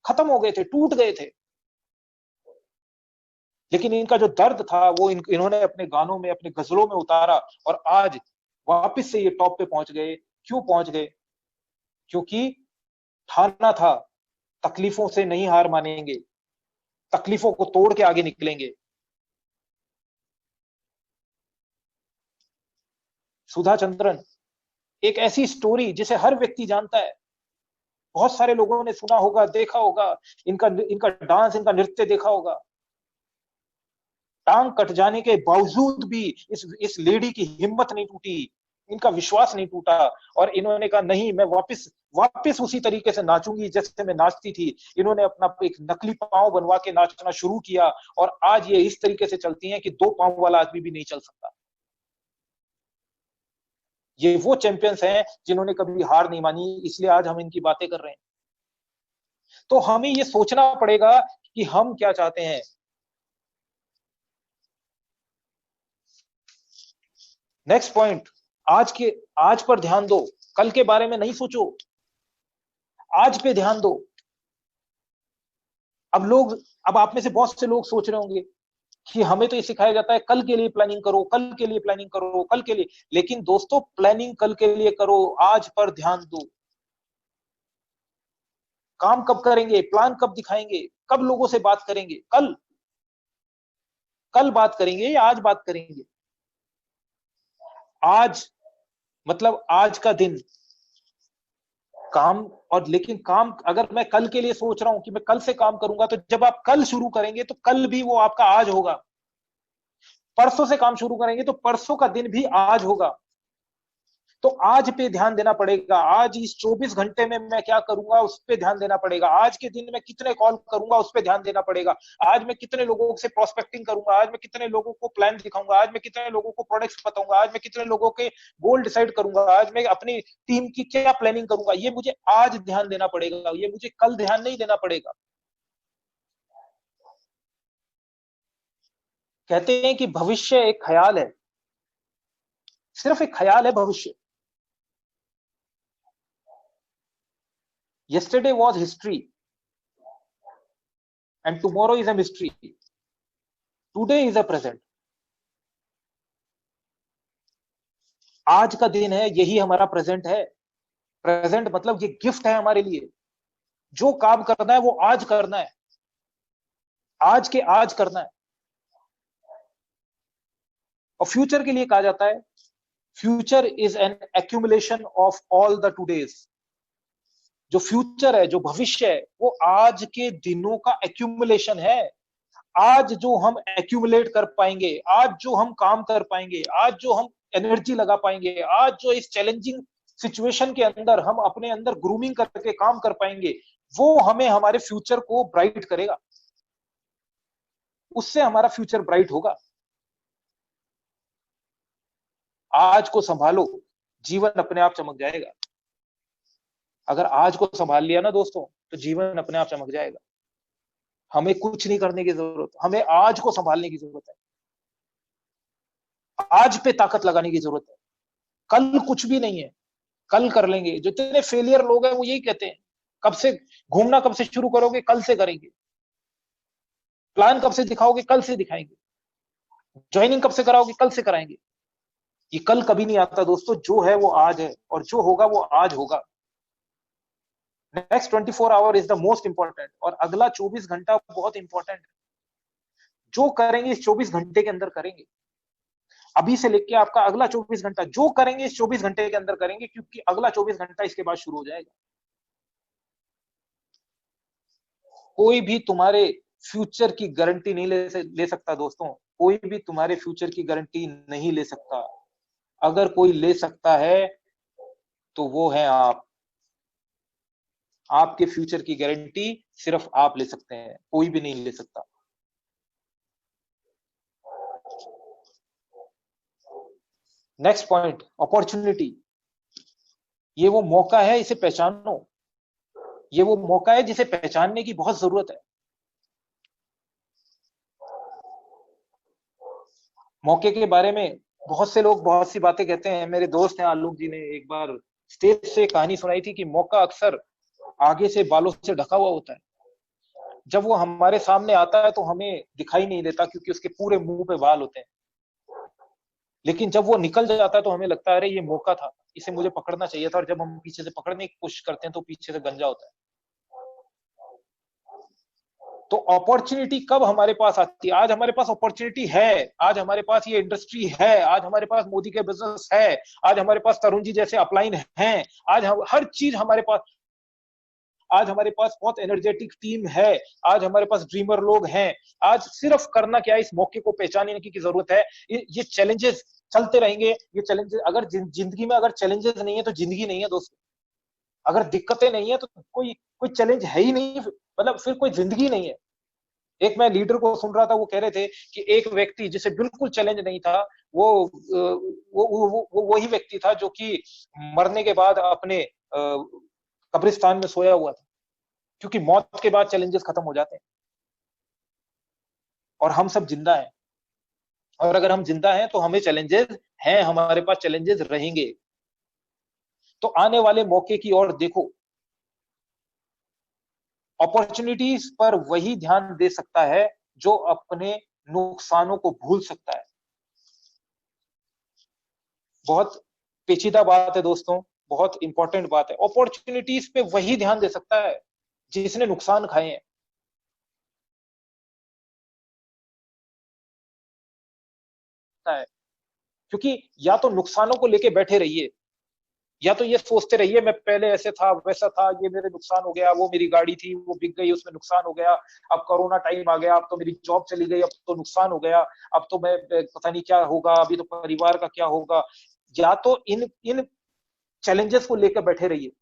खत्म हो गए थे, टूट गए थे। लेकिन इनका जो दर्द था वो इन्होंने अपने गानों में, अपने गजलों में उतारा और आज वापस से ये टॉप पे पहुंच गए। क्यों पहुंच गए? क्योंकि ठाना था, तकलीफों से नहीं हार मानेंगे, तकलीफों को तोड़ के आगे निकलेंगे। सुधा चंद्रन एक ऐसी स्टोरी जिसे हर व्यक्ति जानता है, बहुत सारे लोगों ने सुना होगा, देखा होगा, इनका इनका डांस, इनका नृत्य देखा होगा। टांग कट जाने के बावजूद भी इस लेडी की हिम्मत नहीं टूटी, इनका विश्वास नहीं टूटा और इन्होंने कहा नहीं, मैं वापस वापस उसी तरीके से नाचूंगी जैसे मैं नाचती थी। इन्होंने अपना एक नकली पांव बनवा के नाचना शुरू किया और आज ये इस तरीके से चलती हैं कि दो पांव वाला आदमी भी नहीं चल सकता। ये वो चैंपियंस हैं जिन्होंने कभी हार नहीं मानी, इसलिए आज हम इनकी बातें कर रहे हैं। तो हमें ये सोचना पड़ेगा कि हम क्या चाहते हैं। नेक्स्ट पॉइंट, आज पर ध्यान दो, कल के बारे में नहीं सोचो, आज पे ध्यान दो। अब आप में से बहुत से लोग सोच रहे होंगे कि हमें तो ये सिखाया जाता है कल के लिए प्लानिंग करो, कल के लिए प्लानिंग करो, कल के लिए। लेकिन दोस्तों, प्लानिंग कल के लिए करो, आज पर ध्यान दो। काम कब करेंगे, प्लान कब दिखाएंगे, कब लोगों से बात करेंगे? कल कल बात करेंगे या आज बात करेंगे? आज मतलब आज का दिन काम। और लेकिन काम अगर मैं कल के लिए सोच रहा हूं कि मैं कल से काम करूंगा, तो जब आप कल शुरू करेंगे तो कल भी वो आपका आज होगा। परसों से काम शुरू करेंगे तो परसों का दिन भी आज होगा। तो आज पे ध्यान देना पड़ेगा। आज इस 24 घंटे में मैं क्या करूंगा उस पर ध्यान देना पड़ेगा। आज के दिन में कितने कॉल करूंगा उस पर ध्यान देना पड़ेगा। आज मैं कितने लोगों से प्रोस्पेक्टिंग करूंगा, आज मैं कितने लोगों को प्लान दिखाऊंगा, आज मैं कितने लोगों को प्रोडक्ट्स बताऊंगा, आज मैं कितने लोगों के गोल डिसाइड करूंगा, आज मैं अपनी टीम की क्या प्लानिंग करूंगा। ये मुझे आज ध्यान देना पड़ेगा, ये मुझे कल ध्यान नहीं देना पड़ेगा। कहते हैं कि भविष्य एक ख्याल है, सिर्फ एक ख्याल है भविष्य। Yesterday was history and tomorrow is a mystery. Today is a present. आज का दिन है, यही हमारा प्रेजेंट है। प्रेजेंट मतलब ये गिफ्ट है हमारे लिए। जो काम करना है वो आज करना है, आज के आज करना है। और फ्यूचर के लिए कहा जाता है, future is an accumulation of all the today's. जो फ्यूचर है, जो भविष्य है, वो आज के दिनों का एक्यूमुलेशन है। आज जो हम एक्यूमुलेट कर पाएंगे, आज जो हम काम कर पाएंगे, आज जो हम एनर्जी लगा पाएंगे, आज जो इस चैलेंजिंग सिचुएशन के अंदर हम अपने अंदर ग्रूमिंग करके काम कर पाएंगे, वो हमें हमारे फ्यूचर को ब्राइट करेगा। उससे हमारा फ्यूचर ब्राइट होगा। आज को संभालो, जीवन अपने आप चमक जाएगा। अगर आज को संभाल लिया ना दोस्तों, तो जीवन अपने आप चमक जाएगा। हमें कुछ नहीं करने की जरूरत, हमें आज को संभालने की जरूरत है। आज पे ताकत लगाने की जरूरत है। कल कुछ भी नहीं है, कल कर लेंगे। जो इतने फेलियर लोग हैं वो यही कहते हैं, कब से घूमना, कब से शुरू करोगे, कल से करेंगे। प्लान कब से दिखाओगे, कल से दिखाएंगे। ज्वाइनिंग कब से कराओगे, कल से कराएंगे। ये कल कभी नहीं आता दोस्तों। जो है वो आज है, और जो होगा वो आज होगा। Next 24 our is the most important, और अगला 24 घंटा बहुत इंपॉर्टेंट है। जो करेंगे इस 24 घंटे के अंदर करेंगे। अभी से लेके आपका अगला 24 घंटा जो करेंगे इस 24 घंटे के अंदर करेंगे, क्योंकि अगला 24 घंटा इसके बाद शुरू हो जाएगा। कोई भी तुम्हारे फ्यूचर की गारंटी नहीं ले सकता दोस्तों। कोई भी तुम्हारे फ्यूचर की गारंटी नहीं ले सकता। अगर कोई ले सकता है तो वो है आप। आपके फ्यूचर की गारंटी सिर्फ आप ले सकते हैं, कोई भी नहीं ले सकता। Next point, opportunity. ये वो मौका है, इसे पहचानो। ये वो मौका है जिसे पहचानने की बहुत जरूरत है। मौके के बारे में बहुत से लोग बहुत सी बातें कहते हैं। मेरे दोस्त हैं आलोक जी ने एक बार स्टेज से कहानी सुनाई थी कि मौका अक्सर आगे से बालों से ढका हुआ होता है। जब वो हमारे सामने आता है तो हमें दिखाई नहीं देता, क्योंकि उसके पूरे मुंह पे बाल होते हैं। लेकिन जब वो निकल जाता है तो हमें लगता है अरे ये मौका था, इसे मुझे पकड़ना चाहिए था। और जब हम पीछे से पकड़ने की कोशिश करते हैं तो पीछे से गंजा होता है। तो अपॉर्चुनिटी कब हमारे पास आती है? आज हमारे पास अपॉर्चुनिटी है। आज हमारे पास ये इंडस्ट्री है। आज हमारे पास मोदी के बिजनेस है। आज हमारे पास तरुण जी जैसे अपलाइन हैं। आज हर चीज हमारे पास। आज हमारे पास बहुत एनर्जेटिक टीम है। आज हमारे पास ड्रीमर लोग हैं। आज सिर्फ करना क्या है, इस मौके को पहचानने की जरूरत है। ये चैलेंजेस चलते रहेंगे। ये चैलेंजेस, अगर जिंदगी में अगर चैलेंजेस नहीं है तो जिंदगी नहीं है दोस्तों। अगर दिक्कतें नहीं है तो कोई कोई चैलेंज है ही नहीं, मतलब फिर कोई जिंदगी नहीं है। एक मैं लीडर को सुन रहा था, वो कह रहे थे कि एक व्यक्ति जिसे बिल्कुल चैलेंज नहीं था, वो वही व्यक्ति था जो कि मरने के बाद अपने कब्रिस्तान में सोया हुआ था, क्योंकि मौत के बाद चैलेंजेस खत्म हो जाते हैं। और हम सब जिंदा हैं, और अगर हम जिंदा हैं तो हमें चैलेंजेस हैं, हमारे पास चैलेंजेस रहेंगे। तो आने वाले मौके की ओर देखो। अपॉर्चुनिटीज पर वही ध्यान दे सकता है जो अपने नुकसानों को भूल सकता है। बहुत पेचीदा बात है दोस्तों, बहुत इंपॉर्टेंट बात है। अपॉर्चुनिटीज पे वही ध्यान दे सकता है जिसने नुकसान खाए हैं। क्योंकि या तो नुकसानों को लेके बैठे रहिए, या तो ये सोचते रहिए मैं पहले ऐसे था, वैसा था, ये मेरे नुकसान हो गया, वो मेरी गाड़ी थी वो बिक गई, उसमें नुकसान हो गया, अब कोरोना टाइम आ गया, अब तो मेरी जॉब चली गई, अब तो नुकसान हो गया, अब तो मैं पता नहीं क्या होगा, अभी तो परिवार का क्या होगा। या तो इन इन चैलेंजेस को लेकर बैठे रहिए।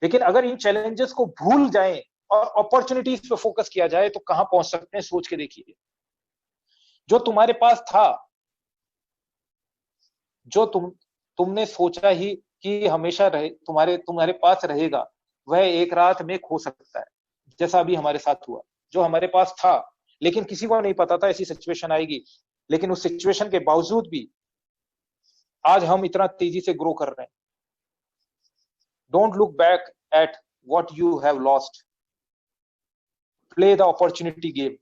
लेकिन अगर इन चैलेंजेस को भूल जाएं और अपॉर्चुनिटीज पे फोकस किया जाए तो कहां पहुंच सकते हैं, सोच के देखिए। जो तुम्हारे पास था, जो तुमने सोचा ही कि हमेशा तुम्हारे पास रहेगा, वह एक रात में खो सकता है, जैसा अभी हमारे साथ हुआ। जो हमारे पास था, लेकिन किसी को नहीं पता था ऐसी सिचुएशन आएगी। लेकिन उस सिचुएशन के बावजूद भी आज हम इतना तेजी से ग्रो कर रहे हैं। Don't look back at what you have lost, play the opportunity game.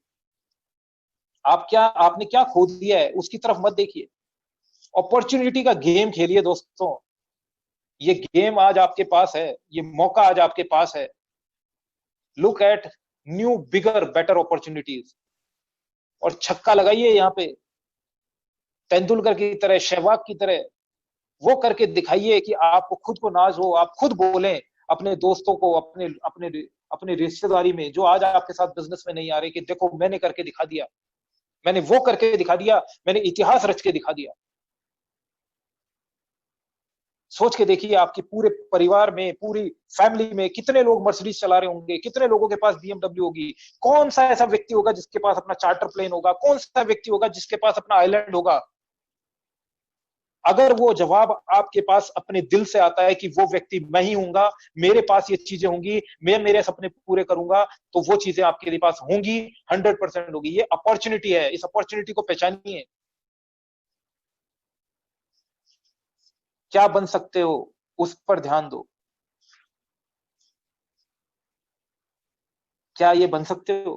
आपने क्या खो दिया है उसकी तरफ मत देखिए, अपॉर्चुनिटी का गेम खेलिए दोस्तों। ये गेम आज आपके पास है, ये मौका आज आपके पास है। Look at new bigger better opportunities और छक्का लगाइए यहां पे, तेंदुलकर की तरह, सहवाग की तरह। वो करके दिखाइए कि आपको खुद को नाज हो, आप खुद बोलें अपने दोस्तों को, अपने अपने अपने रिश्तेदारी में जो आज आपके साथ बिजनेस में नहीं आ रहे, कि देखो मैंने करके दिखा दिया, मैंने वो करके दिखा दिया, मैंने इतिहास रच के दिखा दिया। सोच के देखिए आपके पूरे परिवार में, पूरी फैमिली में कितने लोग मर्सिडीज चला रहे होंगे, कितने लोगों के पास बीएमडब्ल्यू होगी। कौन सा ऐसा व्यक्ति होगा जिसके पास अपना चार्टर प्लेन होगा, कौन सा व्यक्ति होगा जिसके पास अपना आइलैंड होगा। अगर वो जवाब आपके पास अपने दिल से आता है कि वो व्यक्ति मैं ही हूंगा, मेरे पास ये चीजें होंगी, मैं मेरे सपने पूरे करूंगा, तो वो चीजें आपके पास होंगी, 100% होगी। ये अपॉर्चुनिटी है, इस अपॉर्चुनिटी को पहचानिए। क्या बन सकते हो उस पर ध्यान दो। क्या ये बन सकते हो,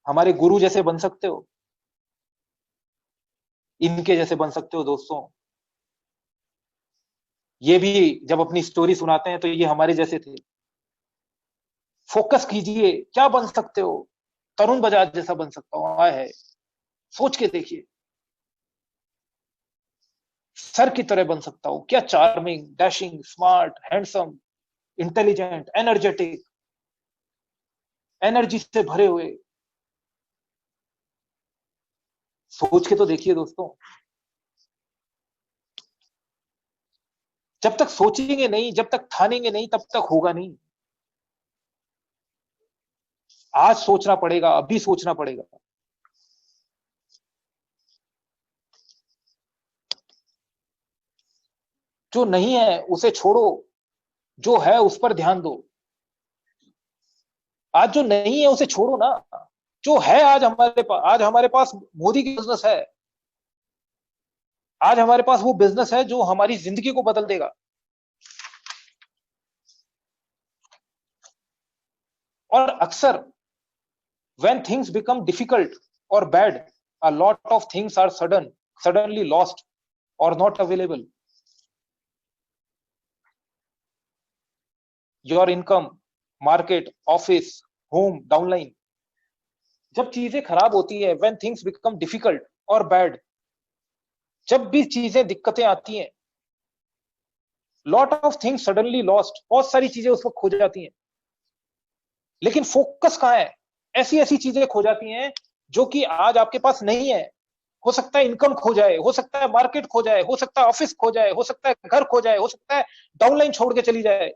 हमारे गुरु जैसे बन सकते हो, इनके जैसे बन सकते हो दोस्तों। ये भी जब अपनी स्टोरी सुनाते हैं तो ये हमारे जैसे थे। फोकस कीजिए, क्या बन सकते हो। तरुण बजाज जैसा बन सकता हूं, आए है, सोच के देखिए। सर की तरह बन सकता हूं, क्या charming, dashing, smart, handsome, intelligent, energetic, energy से भरे हुए। सोच के तो देखिए दोस्तों। जब तक सोचेंगे नहीं, जब तक ठानेंगे नहीं, तब तक होगा नहीं। आज सोचना पड़ेगा, अभी सोचना पड़ेगा। जो नहीं है उसे छोड़ो, जो है उस पर ध्यान दो। आज जो नहीं है उसे छोड़ो ना, जो है आज हमारे पास मोदी की बिजनेस है। आज हमारे पास वो बिजनेस है जो हमारी जिंदगी को बदल देगा। और अक्सर when things become difficult or bad, a lot of things are suddenly lost or not available. Your income, market, office, home, downline. जब चीजें खराब होती है, when things become difficult or bad, जब भी चीजें दिक्कतें आती हैं, lot of things suddenly lost, बहुत सारी चीजें उस वक्त खो जाती हैं। लेकिन फोकस कहाँ है? ऐसी ऐसी चीजें खो जाती हैं जो कि आज आपके पास नहीं है। हो सकता है इनकम खो जाए, हो सकता है मार्केट खो जाए, हो सकता है ऑफिस खो जाए, हो सकता है घर खो जाए, हो सकता है डाउनलाइन छोड़ के चली जाए।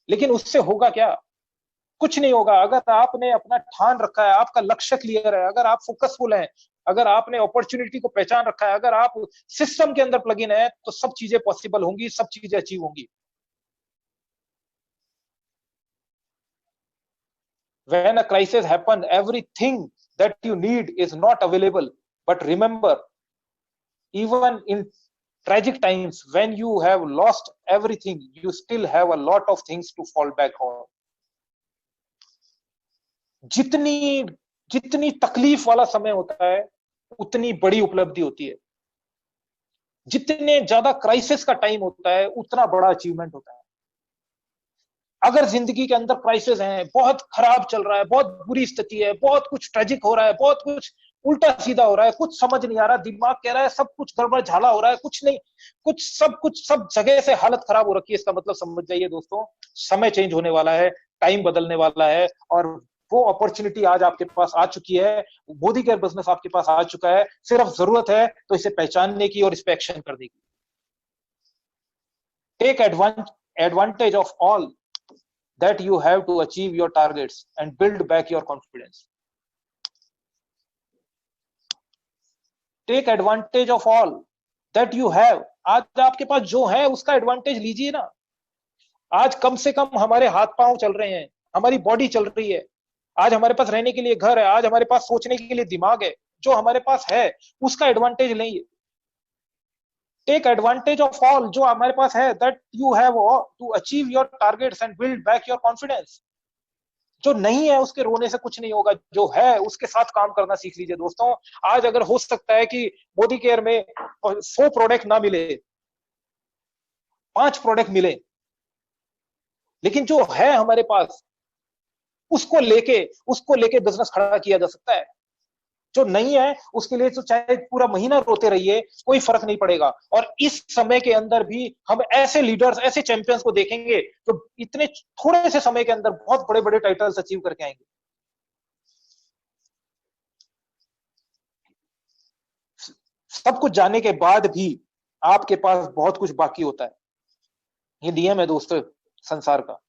लेकिन उससे होगा क्या? कुछ नहीं होगा। अगर आपने अपना ठान रखा है, आपका लक्ष्य क्लियर है, अगर आप फोकसफुल हैं, अगर आपने अपॉर्चुनिटी को पहचान रखा है, अगर आप सिस्टम के अंदर प्लग इन है, तो सब चीजें पॉसिबल होंगी, सब चीजें अचीव होंगी। When a crisis happens, everything that you need is not available. But remember, even in tragic times, when you have lost everything, you still have a lot of things to fall back on. जितनी जितनी तकलीफ वाला समय होता है, उतनी बड़ी उपलब्धि होती है। जितने ज्यादा क्राइसिस का टाइम होता है, उतना बड़ा अचीवमेंट होता है। अगर जिंदगी के अंदर क्राइसिस हैं, बहुत खराब चल रहा है, बहुत बुरी स्थिति है, बहुत कुछ ट्रेजिक हो रहा है, बहुत कुछ उल्टा सीधा हो रहा है, कुछ समझ नहीं आ रहा, दिमाग कह रहा है सब कुछ गड़बड़ झाला हो रहा है, कुछ नहीं, कुछ सब जगह से हालत खराब हो रखी है, इसका मतलब समझ जाइए दोस्तों, समय चेंज होने वाला है, टाइम बदलने वाला है। और वो अपॉर्चुनिटी आज आपके पास आ चुकी है, मोदी केयर बिजनेस आपके पास आ चुका है। सिर्फ जरूरत है तो इसे पहचानने की और इस पे एक्शन करने की। Take advantage of all that you have to achieve your targets and build back your confidence. Take advantage of all that you have. आज आपके पास जो है उसका एडवांटेज लीजिए ना। आज कम से कम हमारे हाथ पांव चल रहे हैं, हमारी बॉडी चल रही है। आज हमारे पास रहने के लिए घर है, आज हमारे पास सोचने के लिए दिमाग है, जो हमारे पास है उसका एडवांटेज लेंगे। टेक एडवांटेज ऑफ ऑल जो हमारे पास है, that you have to achieve your targets and build back your confidence. जो नहीं है उसके रोने से कुछ नहीं होगा, जो है उसके साथ काम करना सीख लीजिए दोस्तों। आज अगर हो सकता है कि मोदी केयर में 100 प्रोडक्ट ना मिले, 5 प्रोडक्ट मिले, लेकिन जो है हमारे पास उसको लेके बिजनेस खड़ा किया जा सकता है। जो नहीं है उसके लिए तो चाहे पूरा महीना रोते रहिए, कोई फर्क नहीं पड़ेगा। और इस समय के अंदर भी हम ऐसे लीडर्स, ऐसे चैंपियंस को देखेंगे जो इतने थोड़े से समय के अंदर बहुत बड़े बड़े टाइटल्स अचीव करके आएंगे। सब कुछ जानने के बाद भी आपके पास बहुत कुछ बाकी होता है। ये नियम है दोस्तों संसार का।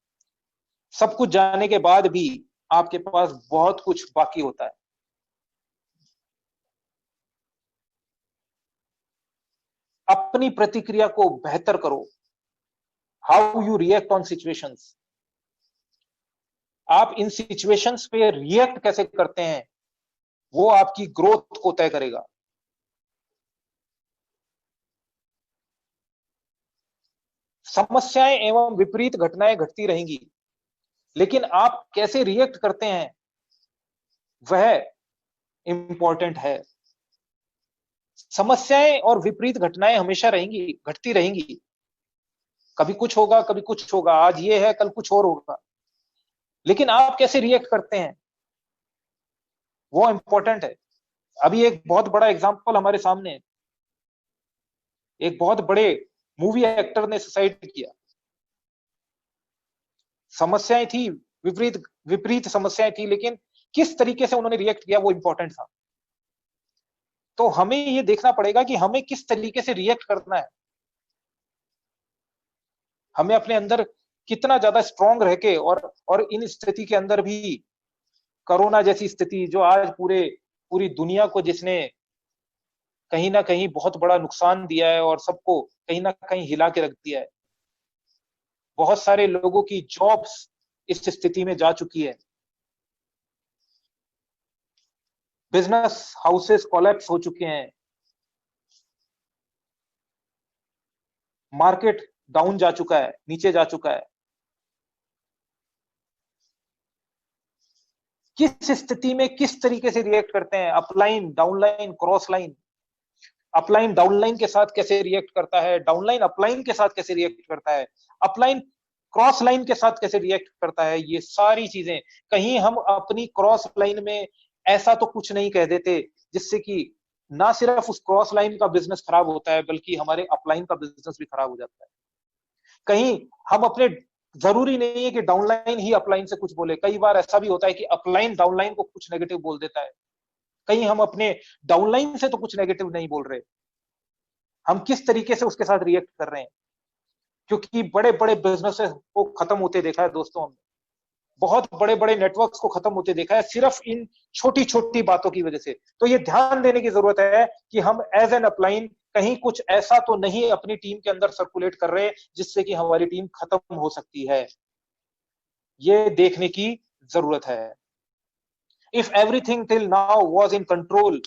सब कुछ जानने के बाद भी आपके पास बहुत कुछ बाकी होता है। अपनी प्रतिक्रिया को बेहतर करो। How you react on situations. आप इन सिचुएशंस पे रिएक्ट कैसे करते हैं, वो आपकी ग्रोथ को तय करेगा। समस्याएं एवं विपरीत घटनाएं घटती रहेंगी, लेकिन आप कैसे रिएक्ट करते हैं वह इंपॉर्टेंट है। समस्याएं और विपरीत घटनाएं हमेशा रहेंगी, घटती रहेंगी। कभी कुछ होगा, कभी कुछ होगा, आज ये है कल कुछ और होगा, लेकिन आप कैसे रिएक्ट करते हैं वो इंपॉर्टेंट है। अभी एक बहुत बड़ा एग्जांपल हमारे सामने है। एक बहुत बड़े मूवी एक्टर ने सुसाइड किया। समस्याएं थी, विपरीत विपरीत समस्याएं थी, लेकिन किस तरीके से उन्होंने रिएक्ट किया वो इंपॉर्टेंट था। तो हमें ये देखना पड़ेगा कि हमें किस तरीके से रिएक्ट करना है। हमें अपने अंदर कितना ज्यादा स्ट्रांग रह के, और इन स्थिति के अंदर भी, कोरोना जैसी स्थिति जो आज पूरी दुनिया को जिसने कहीं ना कहीं बहुत बड़ा नुकसान दिया है और सबको कहीं ना कहीं हिला के रख दिया है। बहुत सारे लोगों की जॉब्स इस स्थिति में जा चुकी है। बिजनेस हाउसेस कोलैप्स हो चुके हैं। मार्केट डाउन जा चुका है, नीचे जा चुका है। किस स्थिति में किस तरीके से रिएक्ट करते हैं, upline, downline, cross line. Upline downline के साथ कैसे रिएक्ट करता है, डाउनलाइन अपलाइन के साथ कैसे रिएक्ट करता है, अपलाइन क्रॉस लाइन के साथ कैसे रिएक्ट करता है। ये सारी चीजें, कहीं हम अपनी क्रॉस लाइन में ऐसा तो कुछ नहीं कह देते जिससे कि ना सिर्फ उस क्रॉस लाइन का बिजनेस खराब होता है, बल्कि हमारे अपलाइन का बिजनेस भी खराब हो जाता है। कहीं हम अपने, जरूरी नहीं है कि डाउनलाइन ही अपलाइन से कुछ बोले। कई बार ऐसा भी होता है कि अपलाइन डाउनलाइन को कुछ नेगेटिव बोल देता है। कहीं हम अपने डाउनलाइन से तो कुछ नेगेटिव नहीं बोल रहे, हम किस तरीके से उसके साथ रिएक्ट कर रहे हैं। क्योंकि बड़े बड़े बिजनेसेस को खत्म होते देखा है दोस्तों हमने, बहुत बड़े बड़े नेटवर्क्स को खत्म होते देखा है सिर्फ इन छोटी छोटी बातों की वजह से। तो ये ध्यान देने की जरूरत है कि हम एज एन अपलाइन कहीं कुछ ऐसा तो नहीं अपनी टीम के अंदर सर्कुलेट कर रहे जिससे कि हमारी टीम खत्म हो सकती है। ये देखने की जरूरत है। If everything till now was in control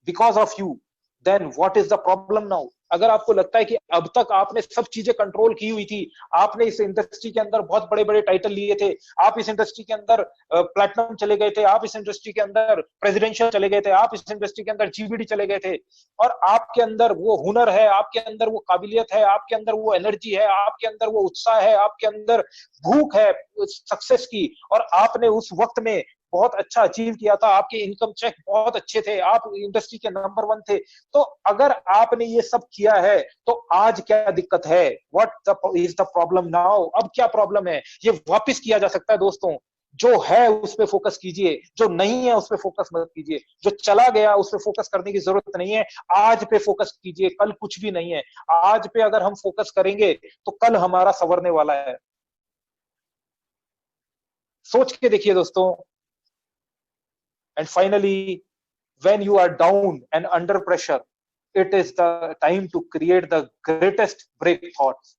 because of you, then what is the problem now. अगर आपको लगता है कि अब तक आपने सब चीजें कंट्रोल की हुई थी, आपने इस इंडस्ट्री के अंदर बहुत बड़े बड़े टाइटल लिए थे, आप इस इंडस्ट्री के अंदर प्लेटिनम चले गए थे, आप इस इंडस्ट्री के अंदर प्रेसिडेंशियल चले गए थे, आप इस इंडस्ट्री के अंदर जीबीडी चले गए थे, और आपके अंदर वो हुनर है, आपके अंदर वो काबिलियत है, आपके अंदर वो एनर्जी है, आपके अंदर वो उत्साह है, आपके अंदर भूख है सक्सेस की, और आपने उस वक्त में बहुत अच्छा अचीव किया था, आपके इनकम चेक बहुत अच्छे थे, आप इंडस्ट्री के नंबर 1 थे, तो अगर आपने ये सब किया है तो आज क्या दिक्कत है? What is the problem now? अब क्या प्रॉब्लम है? ये वापस किया जा सकता है दोस्तों। जो है उस पर फोकस कीजिए, जो नहीं है उस पर फोकस मत कीजिए, जो चला गया उस पर फोकस करने की जरूरत नहीं है। आज पे फोकस कीजिए, कल कुछ भी नहीं है। आज पे अगर हम फोकस करेंगे तो कल हमारा संवरने वाला है। सोच के देखिए दोस्तों। And finally, when you are down and under pressure, it is the time to create the greatest break thoughts.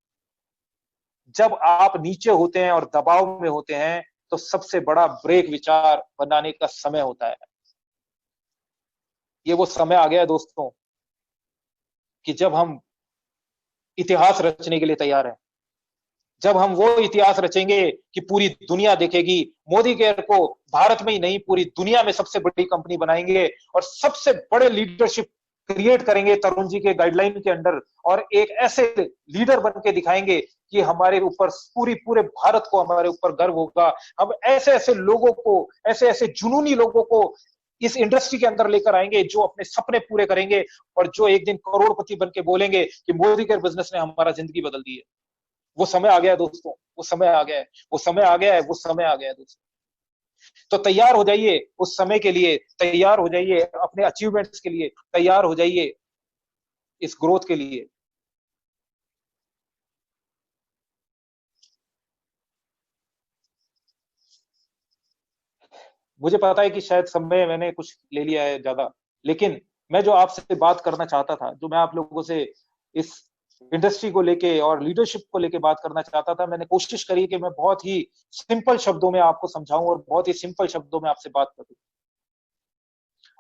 जब आप नीचे होते हैं और दबाव में होते हैं तो सबसे बड़ा ब्रेक विचार बनाने का समय होता है। ये वो समय आ गया है दोस्तों कि जब हम इतिहास रचने के लिए तैयार हैं, जब हम वो इतिहास रचेंगे कि पूरी दुनिया देखेगी। मोदी केयर को भारत में ही नहीं पूरी दुनिया में सबसे बड़ी कंपनी बनाएंगे और सबसे बड़े लीडरशिप क्रिएट करेंगे तरुण जी के गाइडलाइन के अंडर, और एक ऐसे लीडर बन के दिखाएंगे कि हमारे ऊपर पूरे भारत को हमारे ऊपर गर्व होगा। हम ऐसे ऐसे लोगों को, ऐसे ऐसे जुनूनी लोगों को इस इंडस्ट्री के अंदर लेकर आएंगे जो अपने सपने पूरे करेंगे और जो एक दिन करोड़पति बन के बोलेंगे कि मोदी केयर बिजनेस ने हमारा जिंदगी बदल दी है। वो समय आ गया है दोस्तों, वो समय आ गया है, वो समय आ गया है, वो समय आ गया है दोस्तों। तो तैयार हो जाइए उस समय के लिए, तैयार हो जाइए अपने अचीवमेंट्स के लिए, तैयार हो जाइए इस ग्रोथ के लिए। मुझे पता है कि शायद समय मैंने कुछ ले लिया है ज्यादा, लेकिन मैं जो आपसे बात करना चाहता था, जो मैं आप लोगों से इस इंडस्ट्री को लेके और लीडरशिप को लेके बात करना चाहता था, मैंने कोशिश करी कि मैं बहुत ही सिंपल शब्दों में आपको समझाऊं और बहुत ही सिंपल शब्दों में आपसे बात करूं।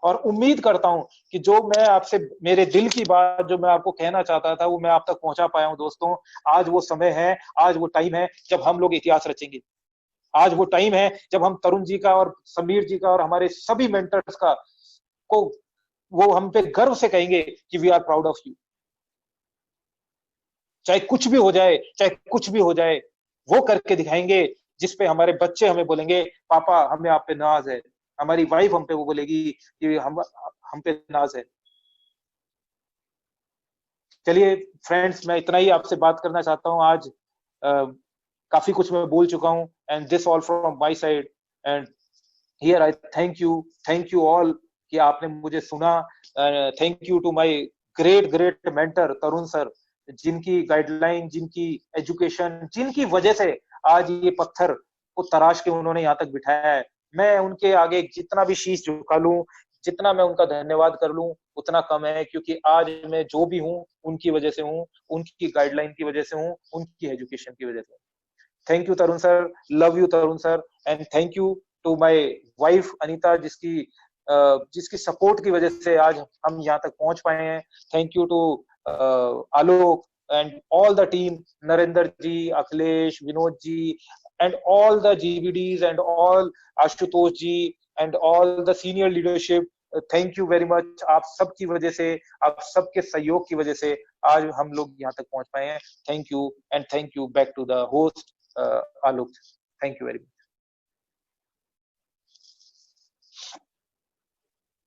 और उम्मीद करता हूं कि जो मैं आपसे, मेरे दिल की बात जो मैं आपको कहना चाहता था, वो मैं आप तक पहुंचा पाया हूं दोस्तों। आज वो समय है, आज वो टाइम है जब हम लोग इतिहास रचेंगे। आज वो टाइम है जब हम तरुण जी का और समीर जी का और हमारे सभी मेंटर्स का को वो हम पे गर्व से कहेंगे कि we are proud of you. चाहे कुछ भी हो जाए, चाहे कुछ भी हो जाए, वो करके दिखाएंगे जिसपे हमारे बच्चे हमें बोलेंगे पापा हमें आप पे नाज है। हमारी वाइफ हम पे वो बोलेगी कि हम पे नाज है। चलिए फ्रेंड्स, मैं इतना ही आपसे बात करना चाहता हूँ आज। काफी कुछ मैं बोल चुका हूँ, and this all from my side, and here I thank you all कि आपने मुझे सुना। Thank you to my great mentor Tarun sir, जिनकी गाइडलाइन, जिनकी एजुकेशन, जिनकी वजह से आज ये पत्थर को तराश के उन्होंने यहाँ तक बिठाया है। मैं उनके आगे जितना भी शीश झुका लूं, जितना मैं उनका धन्यवाद कर लूं उतना कम है, क्योंकि आज मैं जो भी हूँ उनकी वजह से हूँ, उनकी गाइडलाइन की वजह से हूँ, उनकी एजुकेशन की वजह से। Thank you Tarun sir, love you Tarun sir, and thank you to my wife Anita, जिसकी सपोर्ट की वजह से आज हम यहाँ तक पहुंच पाए हैं। Thank you to Alok and all the team, Narendra ji, Akhilesh, Vinod ji, and all the GVDs and all Ashutosh ji and all the senior leadership. Thank you very much. आप सबकी वजह से, आप सबके सहयोग की वजह से आज हम लोग यहाँ तक पहुंच पाए हैं। Thank you, and thank you back to the host Alok. Thank you very much.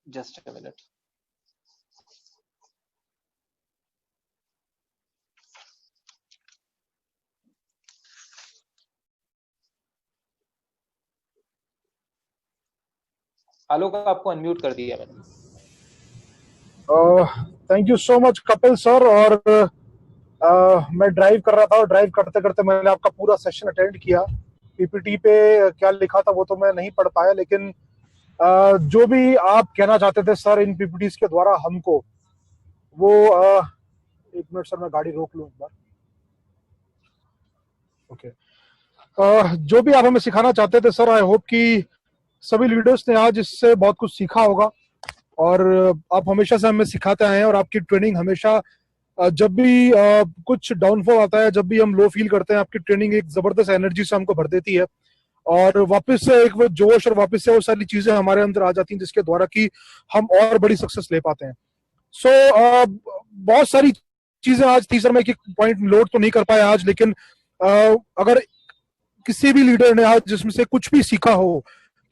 Just a minute. Alok आपको अनम्यूट कर दिया मैंने। Thank you so much Kapil sir. और मैं ड्राइव कर रहा था और ड्राइव करते करते मैंने आपका पूरा सेशन अटेंड किया। पीपीटी पे क्या लिखा था वो तो मैं नहीं पढ़ पाया, लेकिन जो भी आप कहना चाहते थे सर इन पीपीटीज के द्वारा हमको, वो एक मिनट सर, मैं गाड़ी रोक लूं एक बार। ओके। जो भी आप हमें सिखाना चाहते थे सर, आई होप कि सभी लीडर्स ने आज इससे बहुत कुछ सीखा होगा। और आप हमेशा से हमें सिखाते आए हैं और आपकी ट्रेनिंग हमेशा, जब भी कुछ डाउनफॉल आता है, जब भी हम लो फील करते हैं, आपकी ट्रेनिंग एक जबरदस्त एनर्जी से हमको भर देती है और वापस से एक वो जोश और वापस से वो सारी चीजें हमारे अंदर आ जाती हैं जिसके द्वारा कि हम और बड़ी सक्सेस ले पाते हैं। सो बहुत सारी चीजें आज थी सर, मैं एक पॉइंट लोड तो नहीं कर पाया आज, लेकिन अगर किसी भी लीडर ने आज जिसमें से कुछ भी सीखा हो,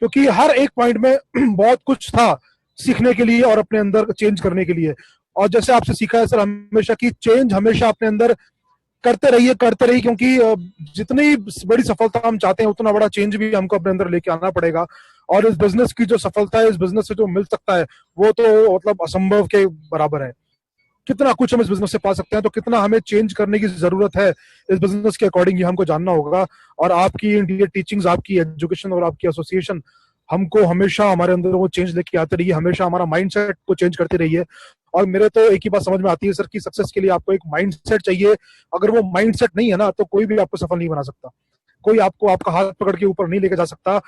क्योंकि हर एक पॉइंट में बहुत कुछ था सीखने के लिए और अपने अंदर चेंज करने के लिए। और जैसे आपसे सीखा है सर हमेशा की चेंज हमेशा अपने अंदर करते रहिए, क्योंकि जितनी बड़ी सफलता हम चाहते हैं उतना बड़ा चेंज भी हमको अपने अंदर लेके आना पड़ेगा। और इस बिजनेस की जो सफलता है, इस बिजनेस से जो मिल सकता है, वो तो मतलब असंभव के बराबर है। कितना कुछ हम इस बिजनेस से पा सकते हैं, तो कितना हमें चेंज करने की जरूरत है इस बिजनेस के अकॉर्डिंग ये हमको जानना होगा। और आपकी इंडिया टीचिंग्स, आपकी एजुकेशन और आपकी एसोसिएशन हमको हमेशा हमारे अंदर वो चेंज लेके आते रहिए, हमेशा हमारा माइंडसेट को चेंज करती रही है। और मेरे तो एक ही बात समझ में आती है सर कि सक्सेस के लिए आपको एक माइंडसेट चाहिए। अगर वो माइंडसेट नहीं है ना, तो कोई भी आपको सफल नहीं बना सकता। कोई आपको आपका हाथ पकड़ के ऊपर नहीं लेके जा सकता।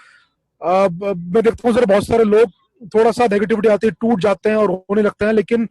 मैं देखता हूँ सर बहुत सारे लोग थोड़ा सा नेगेटिविटी आती है, टूट जाते हैं और रोने लगते हैं, लेकिन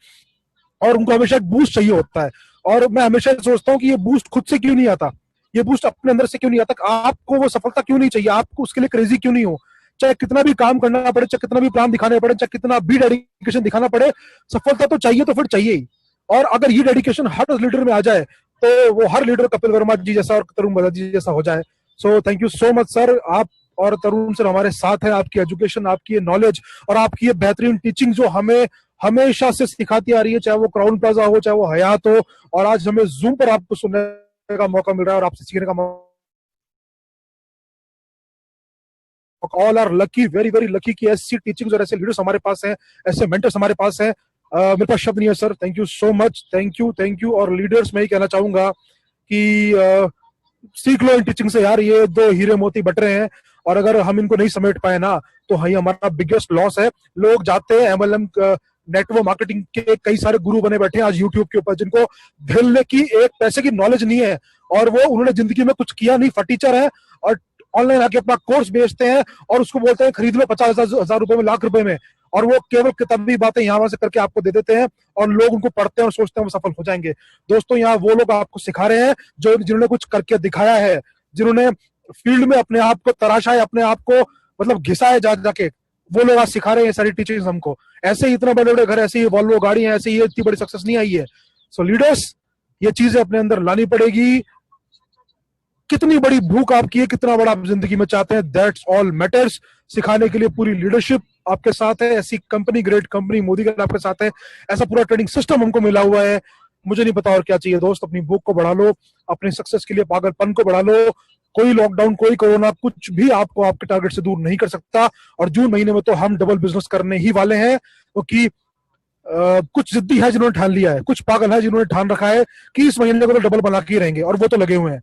और उनको हमेशा एक बूस्ट चाहिए होता है। और मैं हमेशा सोचता हूँ कि ये बूस्ट खुद से क्यों नहीं आता, ये बूस्ट अपने अंदर से क्यों नहीं आता, आपको वो सफलता क्यों नहीं चाहिए, आपको उसके लिए क्रेजी क्यों नहीं हो, चाहे कितना भी काम करना पड़े, चाहे कितना भी प्लान दिखाने पड़े, चाहे कितना भी डेडिकेशन दिखाना पड़े, सफलता तो चाहिए, तो फिर चाहिए ही। और अगर ये डेडिकेशन हर लीडर में आ जाए तो वो हर लीडर कपिल वर्मा जी जैसा और तरुण बजाज जी जैसा हो जाए। So thank you so much sir, आप और तरुण सर हमारे साथ है, आपकी एजुकेशन, आपकी ये नॉलेज और आपकी ये बेहतरीन टीचिंग जो हमें हमेशा से सिखाती आ रही है, चाहे वो क्राउन प्लाजा हो, चाहे वो हयात हो, और आज हमें जूम पर आपको सुनने का मौका मिल रहा है और आपसे सीखने का मौका। All are lucky, very very lucky कि ऐसी टीचिंग्स और ऐसे लीडर्स हमारे पास हैं, ऐसे मेंटर्स हमारे पास हैं। मेरे पास शब्द नहीं है sir, thank you so much, thank you. और लीडर्स मैं ही कहना चाहूंगा कि सीख लो इन टीचिंग से यार, ये दो हीरे मोती बट रहे हैं, और अगर हम इनको नहीं समेट पाए ना तो वही हमारा बिगेस्ट लॉस है। लोग जाते हैं एमएलएम नेटवर्क मार्केटिंग के कई सारे गुरु बने बैठे हैं आज यूट्यूब के ऊपर, जिनको धिलने की एक पैसे की नॉलेज नहीं है, और वो उन्होंने जिंदगी में कुछ किया नहीं, फटीचर है, और ऑनलाइन आके अपना कोर्स बेचते हैं और उसको बोलते हैं खरीद लो 50,000 रुपए में, लाख रुपए में, और वो केवल किताबी बातें यहाँ वहां से करके आपको दे देते हैं, और लोग उनको पढ़ते हैं और सोचते हैं वो सफल हो जाएंगे। दोस्तों यहाँ वो लोग आपको सिखा रहे हैं जो जिन्होंने कुछ करके दिखाया है, जिन्होंने फील्ड में अपने आप को तराशा है, अपने आप को मतलब घिसा है जाके, वो लोग आज सिखा रहे हैं सारी टीचिंग्स हमको। ऐसे ही इतने बड़े बड़े घर, ऐसे ही वॉल्वो गाड़ी है, ऐसे ही इतनी बड़ी सक्सेस नहीं आई है। सो लीडर्स, ये चीजें अपने अंदर लानी पड़ेगी। कितनी बड़ी भूख आपकी है, कितना बड़ा आप जिंदगी में चाहते हैं, दैट्स ऑल मैटर्स। सिखाने के लिए पूरी लीडरशिप आपके साथ है, ऐसी कंपनी, ग्रेट कंपनी मोदी का आपके साथ है, ऐसा पूरा ट्रेनिंग सिस्टम हमको मिला हुआ है। मुझे नहीं पता और क्या चाहिए दोस्त। अपनी भूख को बढ़ा लो, अपने सक्सेस के लिए पागलपन को बढ़ा लो। कोई लॉकडाउन, कोई कोरोना, कुछ भी आपको आपके टारगेट से दूर नहीं कर सकता। और जून महीने में तो हम डबल बिजनेस करने ही वाले हैं, क्योंकि कुछ जिद्दी है जिन्होंने ठान लिया है, कुछ पागल है जिन्होंने ठान रखा है कि इस महीने को तो डबल बना के ही रहेंगे, और वो तो लगे हुए हैं।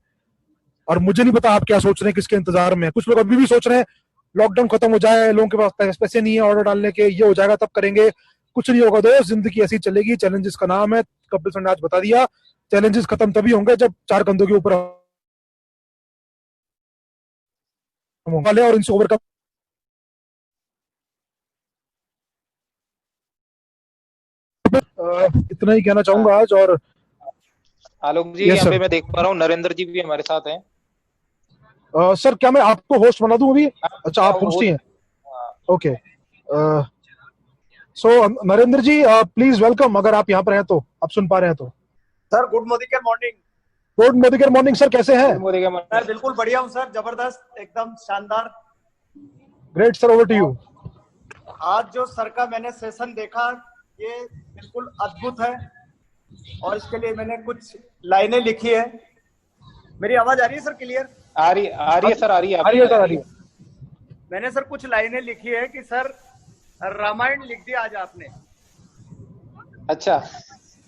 और मुझे नहीं पता आप क्या सोच रहे हैं, किसके इंतजार में है। कुछ लोग अभी भी सोच रहे हैं लॉकडाउन खत्म हो जाए, लोगों के पास पैसे नहीं है ऑर्डर डालने के, ये हो जाएगा तब करेंगे। कुछ नहीं होगा दोस्त, जिंदगी ऐसी चलेगी, चैलेंजेस का नाम है। कपिल सर ने आज बता दिया, चैलेंजेस खत्म तभी होंगे जब चार कंधों के ऊपर वाले और इनसे ओवरकम। इतना ही कहना चाहूंगा आज। और आलोक जी, यस यहाँ सर। पे मैं देख पा रहा हूँ नरेंद्र जी भी हमारे साथ हैं। सर क्या मैं आपको होस्ट बना दूं अभी? अच्छा आप होस्ट ही हैं, हाँ, okay. So Narendra ji please welcome, अगर आप यहाँ पर हैं तो, आप सुन पा रहे हैं तो। Sir good Modi morning. Good Modi morning sir, कैसे हैं? मोदी का मैं बिल्कुल बढ़िया हूँ सर, जबरदस्त, एकदम शानदार। Great sir, over to you. आज जो सर का मैंने सेशन देखा, ये बिल्कुल अद्भुत है, और इसके लिए मैंने कुछ लाइनें लिखी है। मेरी आवाज आ रही है सर क्लियर? आ रही है सर, आ रही है सर, आ रही है। मैंने सर कुछ लाइनें लिखी है कि सर रामायण लिख दिया आज आपने। अच्छा,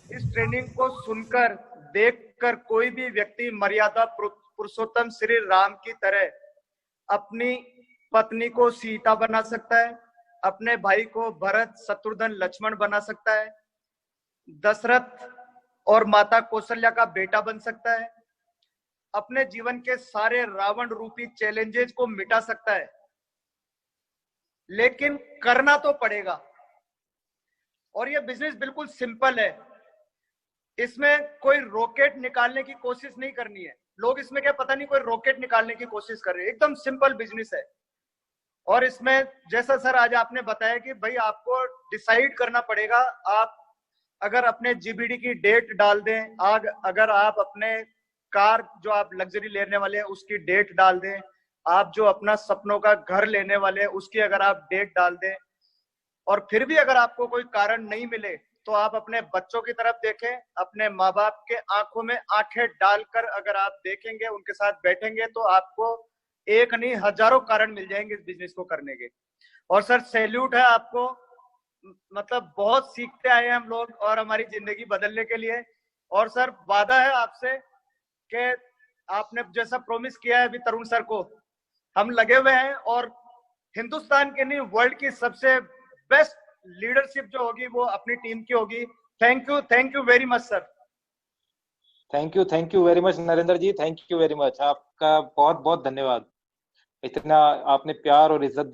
इस ट्रेनिंग को सुनकर, देखकर कोई भी व्यक्ति मर्यादा पुरुषोत्तम श्री राम की तरह अपनी पत्नी को सीता बना सकता है, अपने भाई को भरत, शत्रुघ्न, लक्ष्मण बना सकता है, दशरथ और माता कौशल्या का बेटा बन सकता है, अपने जीवन के सारे रावण रूपी चैलेंजेस को मिटा सकता है। लेकिन करना तो पड़ेगा। और ये बिजनेस बिल्कुल सिंपल है, इसमें कोई रॉकेट निकालने की कोशिश नहीं करनी है। लोग इसमें क्या, पता नहीं कोई रॉकेट निकालने की कोशिश कर रहे हैं। एकदम सिंपल बिजनेस है। और इसमें जैसा सर आज आपने बताया कि भाई आपको डिसाइड करना पड़ेगा। आप अगर अपने जीबीडी की डेट डाल दें, अगर आप अपने कार जो आप लग्जरी लेने वाले हैं उसकी डेट डाल दें, आप जो अपना सपनों का घर लेने वाले हैं उसकी अगर आप डेट डाल दें, और फिर भी अगर आपको कोई कारण नहीं मिले तो आप अपने बच्चों की तरफ देखें, अपने माँ बाप के आंखों में आंखें डालकर अगर आप देखेंगे, उनके साथ बैठेंगे, तो आपको एक नहीं हजारों कारण मिल जाएंगे इस बिजनेस को करने के। और सर सैल्यूट है आपको, मतलब बहुत सीखते आए हैं हम लोग और हमारी जिंदगी बदलने के लिए। और सर वादा है आपसे कि आपने जैसा प्रॉमिस किया है अभी तरुण सर को, हम लगे हुए हैं और हिंदुस्तान के नहीं वर्ल्ड की सबसे बेस्ट लीडरशिप जो होगी वो अपनी टीम की होगी। Thank you very much sir. Thank you very much Narendra ji, thank you very much, आपका बहुत बहुत धन्यवाद। इतना आपने प्यार और इज्जत